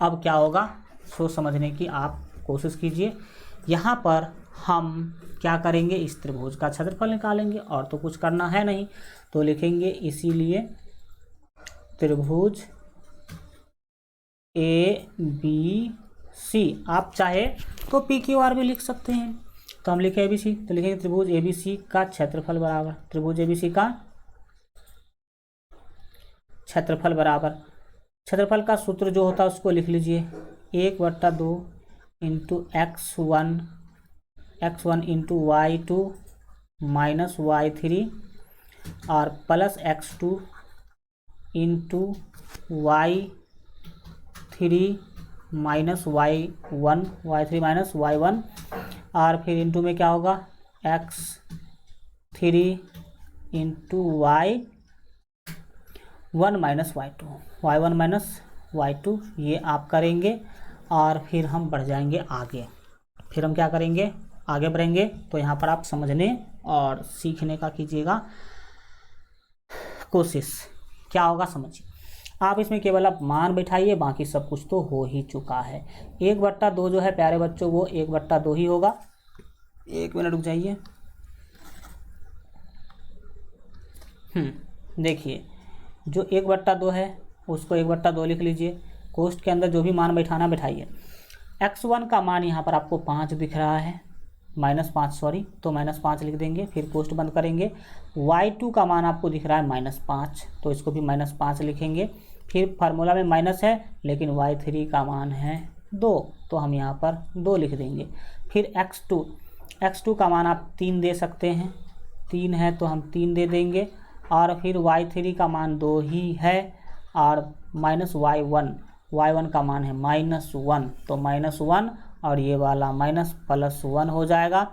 अब क्या होगा, सोच समझने की आप कोशिश कीजिए। यहाँ पर हम क्या करेंगे, इस त्रिभुज का क्षेत्रफल निकालेंगे, और तो कुछ करना है नहीं। तो लिखेंगे इसीलिए त्रिभुज ABC, आप चाहे तो PQR भी लिख सकते हैं। तो हम लिखे ABC, तो लिखेंगे त्रिभुज ABC का क्षेत्रफल बराबर, त्रिभुज ABC का क्षेत्रफल बराबर, क्षेत्रफल का सूत्र जो होता है उसको लिख लीजिए, 1/2 into x1 into y2 minus y3 और plus x2 into y3 minus y1, y3 minus y1, और फिर इंटू में क्या होगा, x3 into y1 minus y2, y1 minus y2, ये आप करेंगे। और फिर हम बढ़ जाएंगे आगे। फिर हम क्या करेंगे, आगे बढ़ेंगे। तो यहाँ पर आप समझने और सीखने का कीजिएगा कोशिश। क्या होगा समझिए, आप इसमें केवल आप मान बैठाइए, बाकी सब कुछ तो हो ही चुका है। 1/2 जो है प्यारे बच्चों वो 1/2 ही होगा। 1 मिनट रुक जाइए। देखिए जो 1/2 है उसको 1/2 लिख लीजिए। कोष्ठ के अंदर जो भी मान बैठाना बैठाइए। x1 का मान यहाँ पर आपको 5 दिख रहा है, -5 सॉरी, तो -5 लिख देंगे। फिर कोष्ठ बंद करेंगे। y2 का मान आपको दिख रहा है -5, तो इसको भी -5 लिखेंगे। फिर फार्मूला में माइनस है, लेकिन y3 का मान है 2, तो हम यहाँ पर 2 लिख देंगे। फिर x2 का मान आप 3 दे सकते हैं, 3 है तो हम 3 दे देंगे। और फिर y3 का मान 2 ही है, और माइनस y1 का मान है -1, तो -1 और ये वाला माइनस +1 हो जाएगा।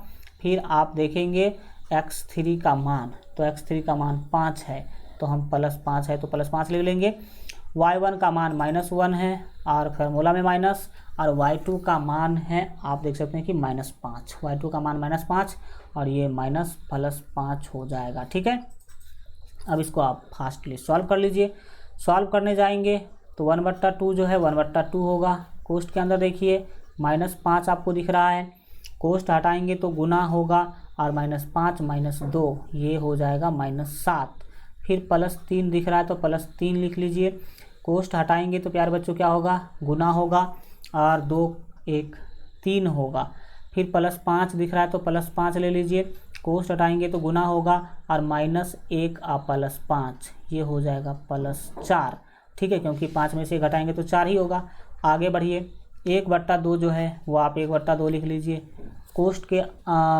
फिर आप देखेंगे x3 का मान, तो x3 का मान 5 है, तो हम +5 है तो +5 लिख लेंगे। y1 का मान -1 है और फार्मूला में माइनस, और y2 का मान है आप देख सकते हैं कि -5, y2 का मान -5 और ये -+5 हो जाएगा। ठीक है, अब इसको आप फास्टली सॉल्व कर लीजिए। सॉल्व करने जाएंगे तो 1/2 जो है 1/2 होगा। कोष्ठ के अंदर देखिए -5 आपको दिख रहा है, कोष्ठ हटाएंगे तो गुना होगा, और -5 - 2 ये हो जाएगा -7। फिर +3 दिख रहा है तो +3 लिख लीजिए। कोष्ठ हटाएंगे तो प्यारे बच्चों क्या होगा, गुना होगा, और 2 1 3 होगा। फिर +5 दिख रहा है तो +5 ले लीजिए। कोष्ठ हटाएंगे तो गुना होगा, और -1 +5 ये हो जाएगा +4। ठीक है, क्योंकि 5 में से घटाएंगे तो 4 ही होगा। आगे बढ़िए, 1/2 जो है वो आप 1/2 लिख लीजिए। कोष्ठ के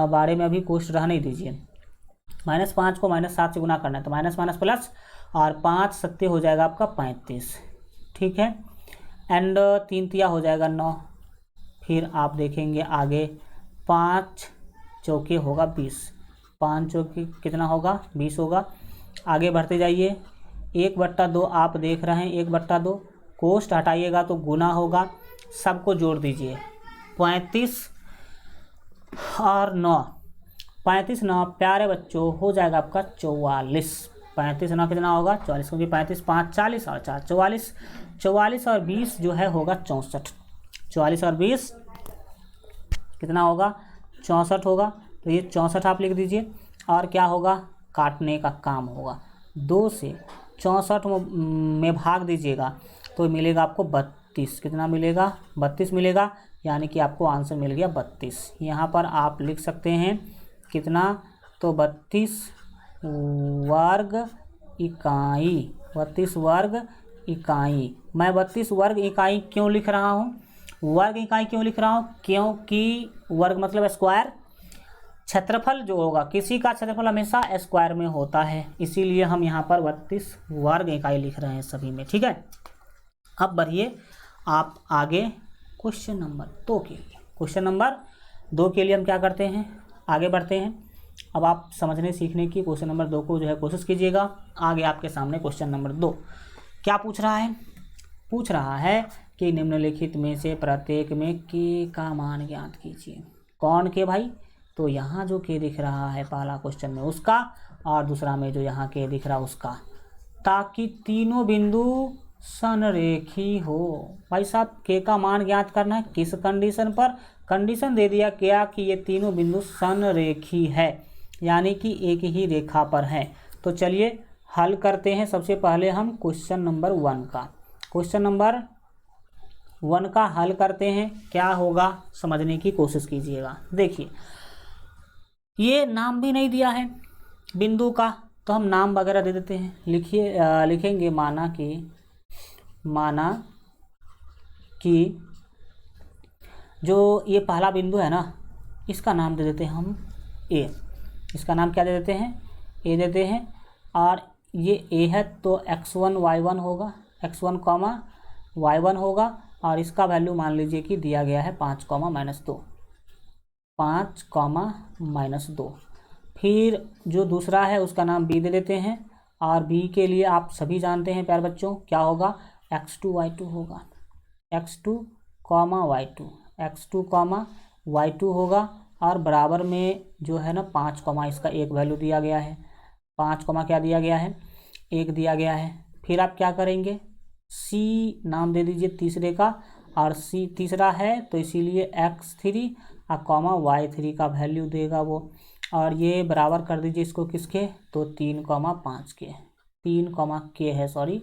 बारे में अभी कोष्ठ रहने दीजिए। -5 को -7 से गुना करना है, तो माइनस माइनस प्लस, और 5 सत्ते हो जाएगा आपका 35। ठीक है, एंड 3 तिया हो जाएगा 9। फिर आप देखेंगे आगे 5 चौके होगा 20, 5 चौके कितना होगा 20 होगा। आगे बढ़ते जाइए, 1/2 आप देख रहे हैं, 1/2 कोष्ठ हटाइएगा तो गुना होगा, सबको जोड़ दीजिए। 35 और 9, 35 9 प्यारे बच्चों हो जाएगा आपका 44। 35 9 कितना होगा 44, क्योंकि 35 5 40 और 4 44, 44 और 20 जो है होगा 64। 44 और 20 कितना होगा 64 होगा, तो ये 64 आप लिख दीजिए। और क्या होगा, काटने का काम होगा। 2 से 64 में भाग दीजिएगा तो मिलेगा आपको 32। कितना मिलेगा 32 मिलेगा, यानी कि आपको आंसर मिल गया 32। यहाँ पर आप लिख सकते हैं कितना, तो 32 वर्ग इकाई, 32 वर्ग इकाई। मैं 32 वर्ग इकाई क्यों लिख रहा हूँ, वर्ग इकाई क्यों लिख रहा हूँ, क्योंकि वर्ग मतलब स्क्वायर। क्षेत्रफल जो होगा, किसी का क्षेत्रफल हमेशा स्क्वायर में होता है, इसीलिए हम यहाँ पर 32 वर्ग इकाई लिख रहे हैं सभी में। ठीक है, अब बढ़िए आप आगे क्वेश्चन नंबर 2 के लिए। क्वेश्चन नंबर 2 के लिए हम क्या करते हैं, आगे बढ़ते हैं। अब आप समझने सीखने की क्वेश्चन नंबर 2 को जो है कोशिश कीजिएगा। आगे आपके सामने क्वेश्चन नंबर 2 क्या पूछ रहा है, पूछ रहा है कि निम्नलिखित में से प्रत्येक में के का मान ज्ञात कीजिए। कौन के भाई, तो यहाँ जो के दिख रहा है पहला क्वेश्चन में उसका, और दूसरा में जो यहाँ के दिख रहा उसका, ताकि तीनों बिंदु समरेखी हो। भाई साहब के का मान ज्ञात करना है, किस कंडीशन पर, कंडीशन दे दिया क्या कि ये तीनों बिंदु समरेखी है, यानी कि एक ही रेखा पर है। तो चलिए हल करते हैं। सबसे पहले हम क्वेश्चन नंबर 1 का, क्वेश्चन नंबर 1 का हल करते हैं। क्या होगा समझने की कोशिश कीजिएगा। देखिए ये नाम भी नहीं दिया है बिंदु का, तो हम नाम वगैरह दे देते हैं। लिखिए, लिखेंगे माना कि जो ये पहला बिंदु है ना, इसका नाम दे देते हैं हम ए। इसका नाम क्या दे देते हैं, ए देते हैं। और ये ए है तो x1 y1 होगा, x1 y1 होगा, और इसका वैल्यू मान लीजिए कि दिया गया है 5 -2, 5 -2। फिर जो दूसरा है उसका नाम बी दे देते हैं, और बी के लिए आप सभी जानते हैं प्यारे बच्चों क्या होगा, x2 y2 होगा, x2 y2, x2 y2 होगा। और बराबर में जो है ना 5 इसका एक वैल्यू दिया गया है, 5 क्या दिया गया है, 1 दिया गया है। फिर आप क्या करेंगे, सी नाम दे दीजिए तीसरे का, और सी तीसरा है तो इसीलिए x3 और कॉमा y3 का वैल्यू देगा वो, और ये बराबर कर दीजिए इसको किसके, तो 3,5 के, 3, है सॉरी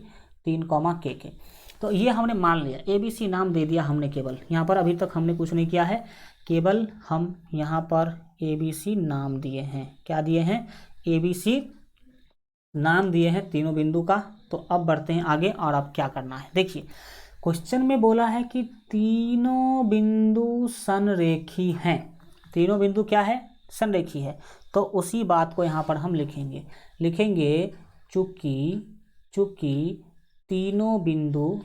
3, के। तो ये हमने मान लिया, ABC नाम दे दिया हमने, केवल यहाँ पर अभी तक हमने कुछ नहीं किया है, केवल हम यहाँ पर ABC नाम दिए हैं। क्या दिए हैं, ABC नाम दिए हैं तीनों बिंदु का। तो अब बढ़ते हैं आगे, और अब क्या करना है देखिए, क्वेश्चन में बोला है कि तीनों बिंदु संरेखी हैं। तीनों बिंदु क्या है, संरेखी है। तो उसी बात को यहाँ पर हम लिखेंगे चूंकि तीनों बिंदु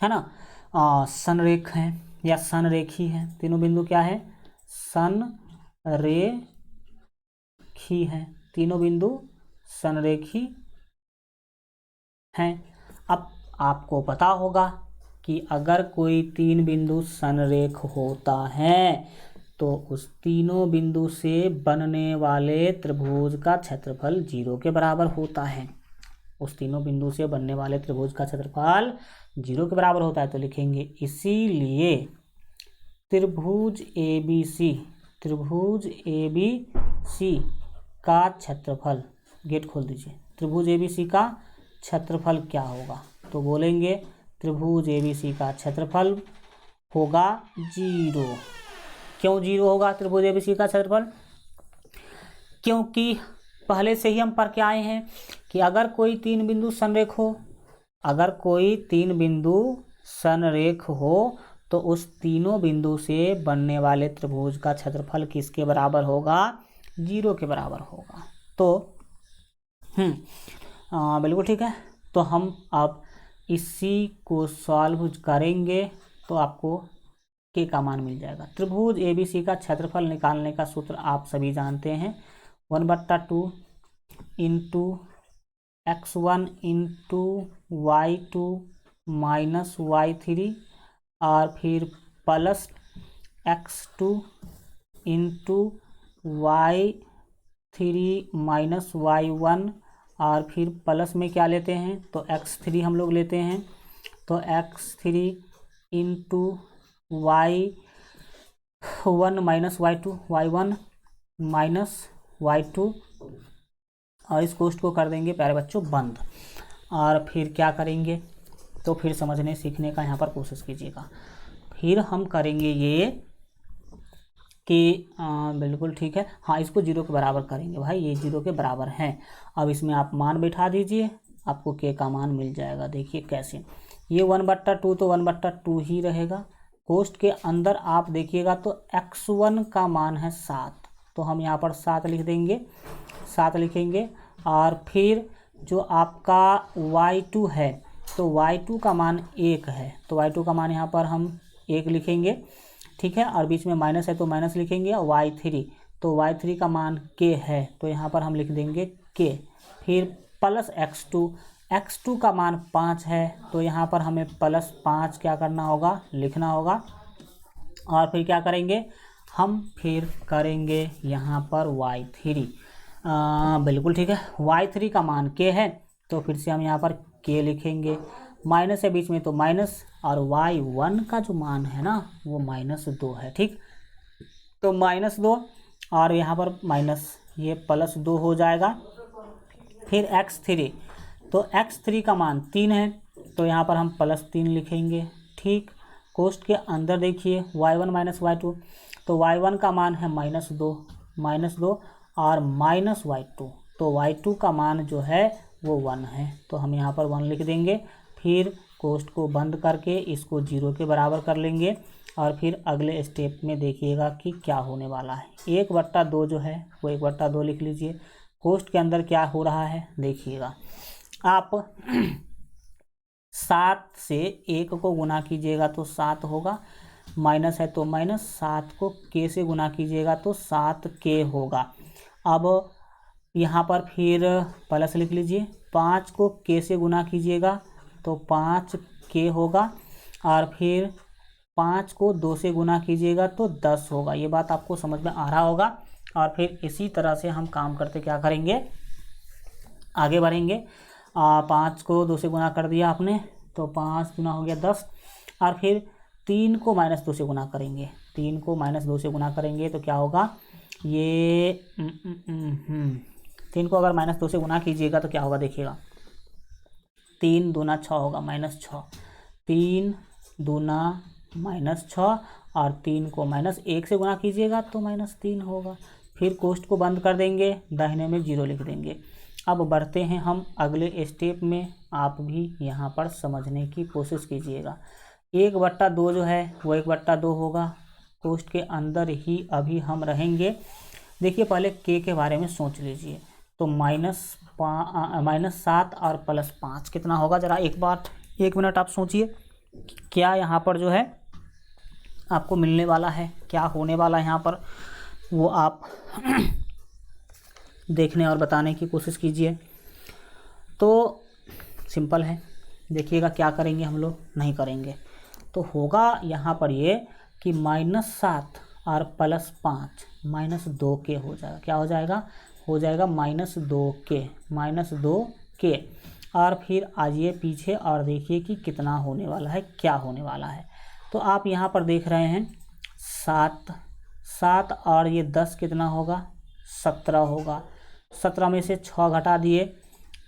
है ना संरेख हैं या संरेखी है। तीनों बिंदु क्या है, संरेखी है। तीनों बिंदु संरेखी हैं। अब आपको पता होगा कि अगर कोई 3 बिंदु संरेख होता है तो उस तीनों बिंदु से बनने वाले त्रिभुज का क्षेत्रफल 0 के बराबर होता है। उस तीनों बिंदु से बनने वाले त्रिभुज का क्षेत्रफल 0 के बराबर होता है। तो लिखेंगे इसीलिए त्रिभुज ABC का क्षेत्रफल, गेट खोल दीजिए, त्रिभुज ABC का क्षेत्रफल क्या होगा, तो बोलेंगे त्रिभुज ABC का क्षेत्रफल होगा 0। क्यों 0 होगा त्रिभुज ABC का क्षेत्रफल, क्योंकि पहले से ही हम पढ़ के आए हैं कि अगर कोई 3 बिंदु संरेख हो, तो उस तीनों बिंदु से बनने वाले त्रिभुज का क्षेत्रफल किसके बराबर होगा, 0 के बराबर होगा। तो बिल्कुल ठीक है। तो हम अब इसी को सॉल्व करेंगे तो आपको के का मान मिल जाएगा। त्रिभुज ABC का क्षेत्रफल निकालने का सूत्र आप सभी जानते हैं, 1/2 into x1 into y2 minus y3 और फिर plus x2 into y3 minus y1 और फिर प्लस में क्या लेते हैं, तो x3 हम लोग लेते हैं, तो x3 into y1 minus y2, y1 minus y2, और इस कोष्ठ को कर देंगे प्यारे बच्चों बंद। और फिर क्या करेंगे, तो फिर समझने सीखने का यहाँ पर कोशिश कीजिएगा। फिर हम करेंगे ये कि बिल्कुल ठीक है, हाँ इसको 0 के बराबर करेंगे भाई, ये 0 के बराबर है। अब इसमें आप मान बैठा दीजिए, आपको के का मान मिल जाएगा। देखिए कैसे, ये 1/2 तो 1/2 ही रहेगा। कोष्ठ के अंदर आप देखिएगा तो x1 का मान है 7, तो हम यहाँ पर 7 लिख देंगे, 7 लिखेंगे। और फिर जो आपका y2 है, तो y2 का मान 1 है, तो y2 का मान यहाँ पर हम 1 लिखेंगे, ठीक है। और बीच में माइनस है तो माइनस लिखेंगे। y3, तो y3 का मान k है, तो यहाँ पर हम लिख देंगे k। फिर प्लस x2 का मान 5 है, तो यहाँ पर हमें प्लस 5 क्या करना होगा, लिखना होगा। और फिर क्या करेंगे, हम फिर करेंगे यहाँ पर y3, बिल्कुल ठीक है, y3 का मान k है, तो फिर से हम यहाँ पर k लिखेंगे, माइनस है बीच में तो माइनस, और y1 का जो मान है ना वो -2 है, ठीक। तो -2 और यहाँ पर माइनस, ये +2 हो जाएगा। फिर x3, तो x3 का मान 3 है, तो यहाँ पर हम +3 लिखेंगे, ठीक। कोष्ठ के अंदर देखिए y1 माइनस y2, तो y1 का मान है -2 और माइनस y2, तो y2 का मान जो है वो 1 है, तो हम यहाँ पर 1 लिख देंगे। फिर कोष्ठ को बंद करके इसको 0 के बराबर कर लेंगे, और फिर अगले स्टेप में देखिएगा कि क्या होने वाला है। 1/2 जो है वो 1/2 लिख लीजिए। कोष्ठ के अंदर क्या हो रहा है देखिएगा, आप 7 से 1 को गुना कीजिएगा तो 7 होगा, माइनस है तो माइनस, 7 को k से गुना कीजिएगा तो 7k होगा। अब यहाँ पर फिर प्लस लिख लीजिए, 5 को k से गुना कीजिएगा तो 5k होगा, और फिर 5 को 2 से गुना कीजिएगा तो 10 होगा। ये बात आपको समझ में आ रहा होगा। और फिर इसी तरह से हम काम करते क्या करेंगे, आगे बढ़ेंगे। 5 को 2 से गुना कर दिया आपने तो 5 गुना हो गया 10। और फिर 3 को -2 से गुना करेंगे, 3 को -2 से गुना करेंगे तो क्या होगा, ये 3 को अगर -2 से गुना कीजिएगा तो क्या होगा देखिएगा, 3 दूना 6 होगा -6, 3 दूना -6 और 3 को -1 से गुना कीजिएगा तो -3 होगा। फिर कोष्ठ को बंद कर देंगे, दाहिने में 0 लिख देंगे। अब बढ़ते हैं हम अगले स्टेप में, आप भी यहाँ पर समझने की कोशिश कीजिएगा। 1/2 जो है वो 1/2 होगा, कोष्ठ के अंदर ही अभी हम रहेंगे। देखिए पहले के बारे में सोच लीजिए, तो -7 और +5 कितना होगा, ज़रा एक मिनट आप सोचिए, क्या यहाँ पर जो है आपको मिलने वाला है, क्या होने वाला है यहाँ पर, वो आप देखने और बताने की कोशिश कीजिए। तो सिंपल है, देखिएगा क्या करेंगे हम लोग, नहीं करेंगे तो होगा यहाँ पर ये कि -7 और +5 -2 के हो जाएगा। क्या हो जाएगा, हो जाएगा -2 के। और फिर आइए पीछे और देखिए कि कितना होने वाला है, क्या होने वाला है। तो आप यहाँ पर देख रहे हैं 7 और ये 10 कितना होगा, 17 होगा। 17 में से 6 घटा दिए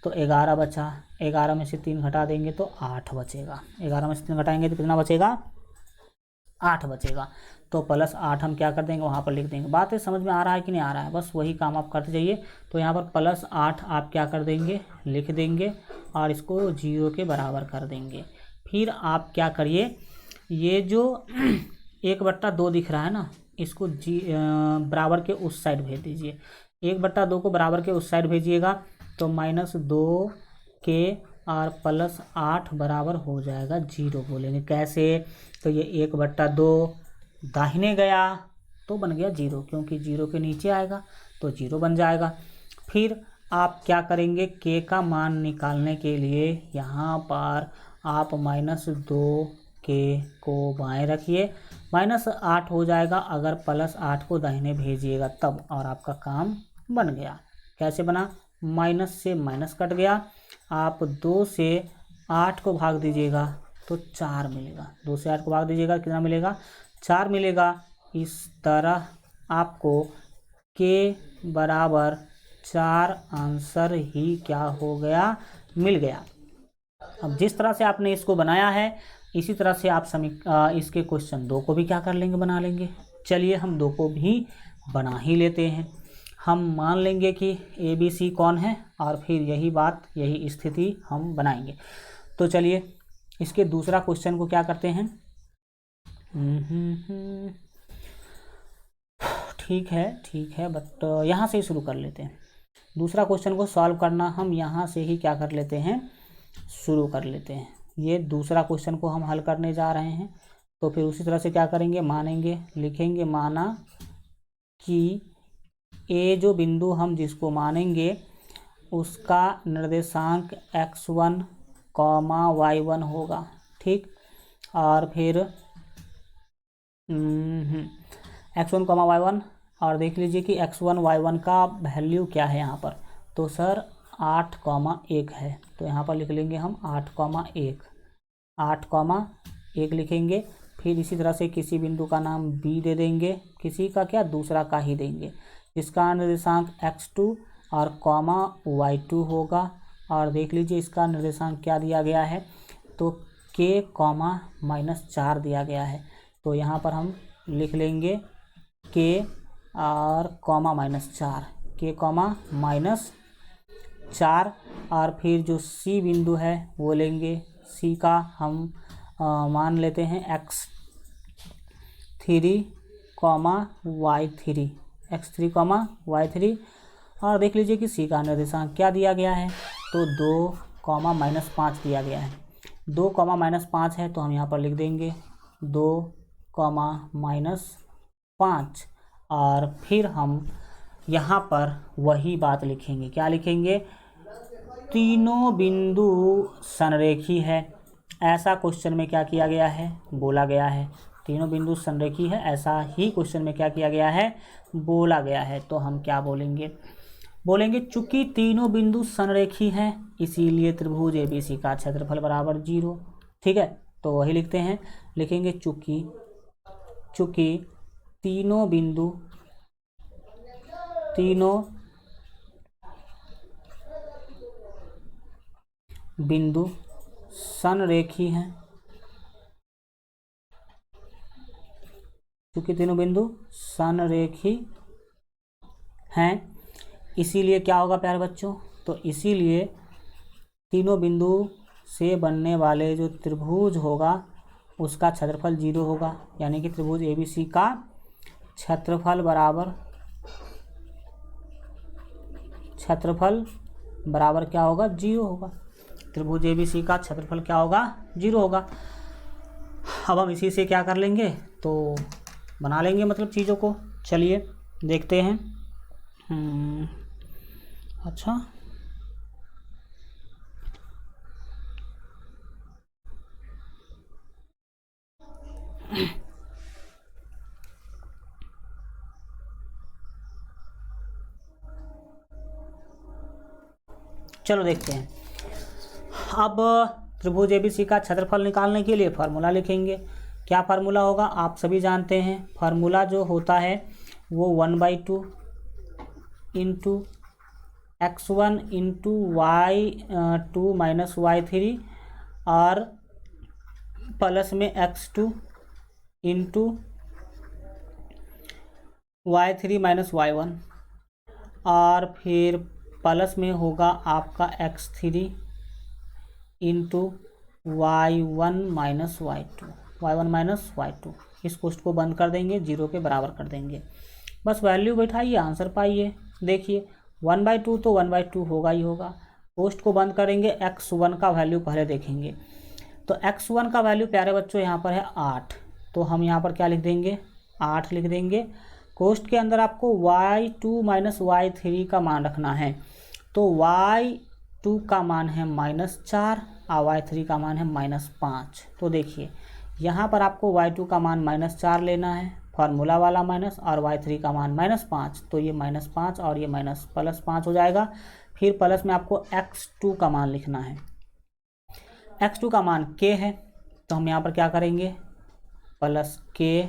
तो 11 बचा, 11 में से 3 घटा देंगे तो 8 बचेगा, 11 में से 3 घटाएंगे तो कितना बचेगा, 8 बचेगा। तो +8 हम क्या कर देंगे, वहाँ पर लिख देंगे। बात है समझ में आ रहा है कि नहीं आ रहा है, बस वही काम आप करते जाइए। तो यहाँ पर +8 आप क्या कर देंगे, लिख देंगे और इसको 0 के बराबर कर देंगे। फिर आप क्या करिए, ये जो 1/2 दिख रहा है ना, इसको बराबर के उस साइड भेज दीजिए। 1/2 को बराबर के उस साइड भेजिएगा तो -2 के और +8 बराबर हो जाएगा 0। बोलेंगे कैसे, तो ये 1/2 दाहिने गया तो बन गया 0, क्योंकि 0 के नीचे आएगा तो 0 बन जाएगा। फिर आप क्या करेंगे, के का मान निकालने के लिए यहाँ पर आप -2 के को बाएं रखिए, -8 हो जाएगा अगर +8 को दाहिने भेजिएगा तब, और आपका काम बन गया। कैसे बना, माइनस से माइनस कट गया, आप 2 से 8 को भाग दीजिएगा तो 4 मिलेगा, 2 से 8 को भाग दीजिएगा कितना मिलेगा, 4 मिलेगा। इस तरह आपको के बराबर 4 आंसर ही क्या हो गया, मिल गया। अब जिस तरह से आपने इसको बनाया है इसी तरह से आप इसके क्वेश्चन 2 को भी क्या कर लेंगे, बना लेंगे। चलिए हम 2 को भी बना ही लेते हैं। हम मान लेंगे कि ABC कौन है और फिर यही बात, यही स्थिति हम बनाएंगे। तो चलिए इसके दूसरा क्वेश्चन को क्या करते हैं, ठीक है बट यहाँ से ही शुरू कर लेते हैं। दूसरा क्वेश्चन को सॉल्व करना हम यहाँ से ही क्या कर लेते हैं, शुरू कर लेते हैं। ये दूसरा क्वेश्चन को हम हल करने जा रहे हैं। तो फिर उसी तरह से क्या करेंगे, मानेंगे, लिखेंगे माना कि ए जो बिंदु हम जिसको मानेंगे उसका निर्देशांक x1, y1 होगा, ठीक। और फिर x1, y1, और देख लीजिए कि x1, y1 का वैल्यू क्या है यहाँ पर, तो सर 8,1 है। तो यहाँ पर लिख लेंगे हम 8,1 लिखेंगे। फिर इसी तरह से किसी बिंदु का नाम B दे देंगे, किसी का क्या, दूसरा का ही देंगे, इसका निर्देशांक x2 और y2 होगा। और देख लीजिए इसका निर्देशांक क्या दिया गया है, तो k, -4 दिया गया है। तो यहाँ पर हम लिख लेंगे k और -4, k, -4। और फिर जो C बिंदु है वो लेंगे, C का हम मान लेते हैं x3, y3, और देख लीजिए कि C का निर्देशांक क्या दिया गया है, तो 2, -5 दिया गया है। 2, -5 है तो हम यहाँ पर लिख देंगे 2, -5। और फिर हम यहाँ पर वही बात लिखेंगे, क्या लिखेंगे, तीनों बिंदु संरेखी है। ऐसा क्वेश्चन में क्या किया गया है, बोला गया है। तीनों बिंदु संरेखी है, ऐसा ही क्वेश्चन में क्या किया गया है, बोला गया है। तो हम क्या बोलेंगे, बोलेंगे चूंकि तीनों बिंदु संरेखी हैं इसीलिए त्रिभुज ABC का क्षेत्रफल बराबर 0। ठीक है, तो वही लिखते हैं, लिखेंगे चूंकि तीनों बिंदु संरेखी हैं, चूंकि तीनों बिंदु संरेखी हैं इसीलिए क्या होगा प्यारे बच्चों, तो इसीलिए तीनों बिंदु से बनने वाले जो त्रिभुज होगा उसका क्षेत्रफल 0 होगा, यानी कि त्रिभुज ABC का क्षेत्रफल बराबर क्या होगा, 0 होगा। त्रिभुज ABC का क्षेत्रफल क्या होगा, 0 होगा। अब हम इसी से क्या कर लेंगे, तो बना लेंगे मतलब चीज़ों को। चलिए देखते हैं। अच्छा, चलो देखते हैं। अब त्रिभुज ABC का क्षेत्रफल निकालने के लिए फार्मूला लिखेंगे। क्या फार्मूला होगा, आप सभी जानते हैं। फार्मूला जो होता है वो 1/2 into x1 into y2 minus y3 और प्लस में x2 into y3 minus y1 और फिर प्लस में होगा आपका x3 into y1 minus y2। इस कोष्ठ को बंद कर देंगे, 0 के बराबर कर देंगे। बस वैल्यू बैठाइए, आंसर पाइए। देखिए 1/2 तो 1/2 होगा ही होगा। कोष्ठ को बंद करेंगे, x1 का वैल्यू पहले देखेंगे। तो x1 का वैल्यू प्यारे बच्चों यहाँ पर है 8, तो हम यहाँ पर क्या लिख देंगे, 8 लिख देंगे। कोष्ठ के अंदर आपको y2 माइनस y3 का मान रखना है, तो y2 का मान है -4 और y3 का मान है -5। तो देखिए यहाँ पर आपको y2 का मान -4 लेना है, फार्मूला वाला माइनस, और y3 का मान -5, तो ये -5 और ये +5 हो जाएगा। फिर प्लस में आपको x2 का मान लिखना है। x2 का मान k है, तो हम यहाँ पर क्या करेंगे, प्लस k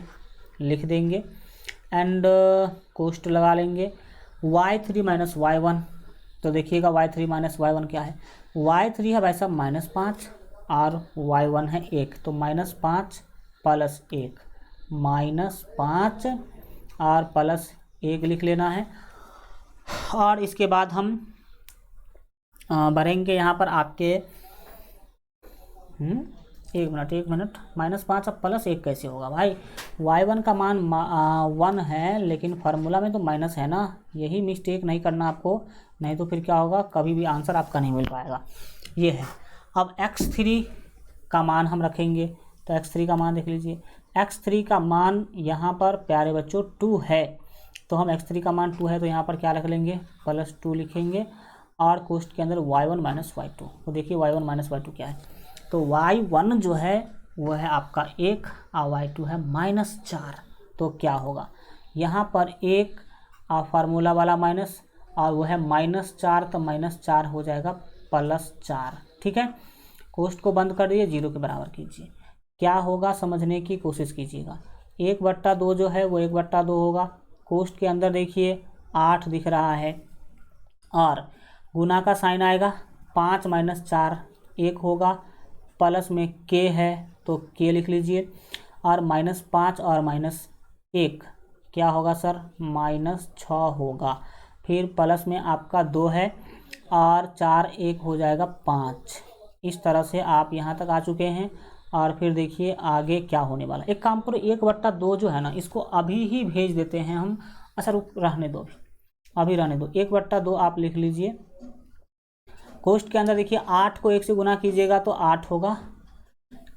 लिख देंगे एंड कोष्ठ लगा लेंगे। y3 माइनस y1, तो देखिएगा y3 माइनस y1 क्या है, y3 है भाई साहब -5 और y1 है 1, तो -5 प्लस 1, -5 और प्लस 1 लिख लेना है। और इसके बाद हम भरेंगे यहाँ पर आपके एक मिनट, -5 अब +1 कैसे होगा भाई, y1 का मान 1 है लेकिन फार्मूला में तो माइनस है ना, यही मिस्टेक नहीं करना आपको, नहीं तो फिर क्या होगा, कभी भी आंसर आपका नहीं मिल पाएगा। ये है। अब x3 का मान हम रखेंगे, तो x3 का मान देख लीजिए, x3 का मान यहाँ पर प्यारे बच्चों 2 है, तो हम x3 का मान 2 है तो यहाँ पर क्या रख लेंगे, +2 लिखेंगे। और कोष्ठ के अंदर y1 माइनस y2, तो देखिए y1 माइनस y2 क्या है, तो y1 जो है वो है आपका 1 और y2 है -4, तो क्या होगा, यहाँ पर 1 और फार्मूला वाला माइनस और वो है -4, तो -4 हो जाएगा +4। ठीक है, कोष्ठ को बंद कर दिए, 0 के बराबर कीजिए। क्या होगा समझने की कोशिश कीजिएगा, 1/2 जो है वो 1/2 होगा। कोष्ठ के अंदर देखिए 8 दिख रहा है और गुना का साइन आएगा, 5 माइनस 4 1 होगा, प्लस में k है तो k लिख लीजिए, और -5 और -1 क्या होगा सर, -6 होगा। फिर प्लस में आपका 2 है और 4 1 हो जाएगा 5। इस तरह से आप यहाँ तक आ चुके हैं। और फिर देखिए आगे क्या होने वाला, एक काम करो, 1/2 जो है ना इसको अभी ही भेज देते हैं हम। अच्छा रुक, रहने दो, अभी रहने दो, 1/2 आप लिख लीजिए। कोष्ठ के अंदर देखिए 8 को 1 से गुना कीजिएगा तो 8 होगा,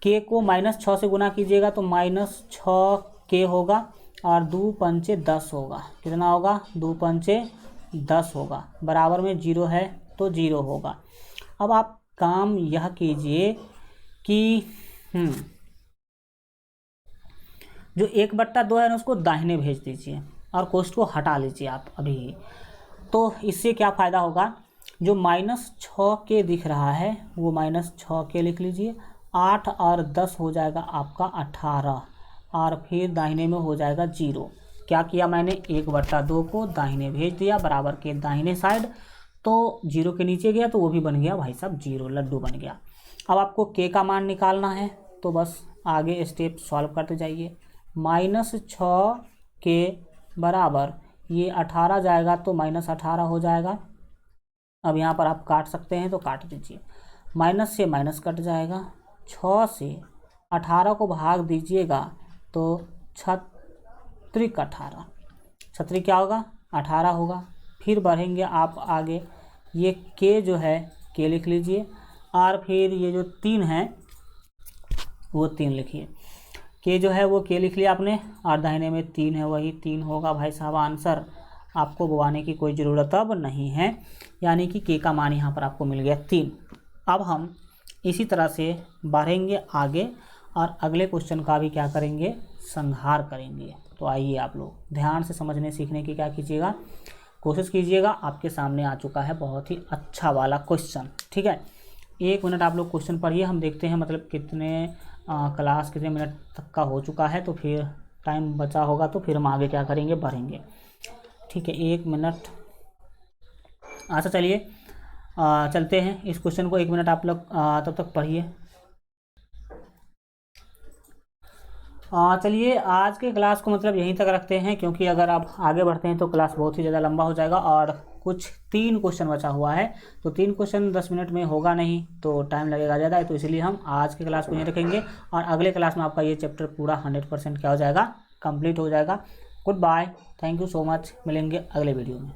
k को -6 से गुना कीजिएगा तो -6k होगा, और 2 पंचे 10 होगा। कितना होगा, 2 पंचे 10 होगा, बराबर में 0 है तो 0 होगा। अब आप काम यह कीजिए कि जो 1/2 है ना उसको दाहिने भेज दीजिए और कोष्ठ को हटा लीजिए आप अभी ही। तो इससे क्या फ़ायदा होगा, जो -6k दिख रहा है वो -6k लिख लीजिए। 8 और 10 हो जाएगा आपका 18 और फिर दाहिने में हो जाएगा 0। क्या किया मैंने, 1/2 को दाहिने भेज दिया बराबर के दाहिने साइड, तो 0 के नीचे गया तो वो भी बन गया भाई साहब 0, लड्डू बन गया। अब आपको k का मान निकालना है तो बस आगे स्टेप सॉल्व करते जाइए। -6k बराबर ये 18 जाएगा तो -18 हो जाएगा। अब यहाँ पर आप काट सकते हैं तो काट दीजिए, माइनस से माइनस कट जाएगा। 6 से 18 को भाग दीजिएगा तो 6×18, 6 क्या होगा 18 होगा। फिर बढ़ेंगे आप आगे, ये k जो है k लिख लीजिए और फिर ये जो 3 है वो 3 लिखिए। k जो है वो k लिख लिया आपने और दाहिने में 3 है वही 3 होगा भाई साहब आंसर। आपको बुवाने की कोई ज़रूरत अब नहीं है, यानी कि k का मान यहाँ पर आपको मिल गया 3। अब हम इसी तरह से बढ़ेंगे आगे और अगले क्वेश्चन का भी क्या करेंगे, संहार करेंगे। तो आइए आप लोग ध्यान से समझने सीखने की क्या कीजिएगा, कोशिश कीजिएगा। आपके सामने आ चुका है बहुत ही अच्छा वाला क्वेश्चन, ठीक है। 1 मिनट आप लोग क्वेश्चन पढ़िए, हम देखते हैं मतलब कितने क्लास कितने मिनट तक का हो चुका है, तो फिर टाइम बचा होगा तो फिर हम आगे क्या करेंगे, बढ़ेंगे, ठीक है। 1 मिनट, अच्छा चलिए चलते हैं इस क्वेश्चन को। 1 मिनट आप लोग तब तक पढ़िए। चलिए आज के क्लास को मतलब यहीं तक रखते हैं, क्योंकि अगर आप आगे बढ़ते हैं तो क्लास बहुत ही ज़्यादा लंबा हो जाएगा और कुछ 3 क्वेश्चन बचा हुआ है, तो 3 क्वेश्चन 10 मिनट में होगा नहीं, तो टाइम लगेगा ज़्यादा, तो इसलिए हम आज के क्लास को यहीं रखेंगे और अगले क्लास में आपका ये चैप्टर पूरा 100% क्या हो जाएगा, कंप्लीट हो जाएगा। Good bye, thank you so much, मिलेंगे अगले वीडियो में।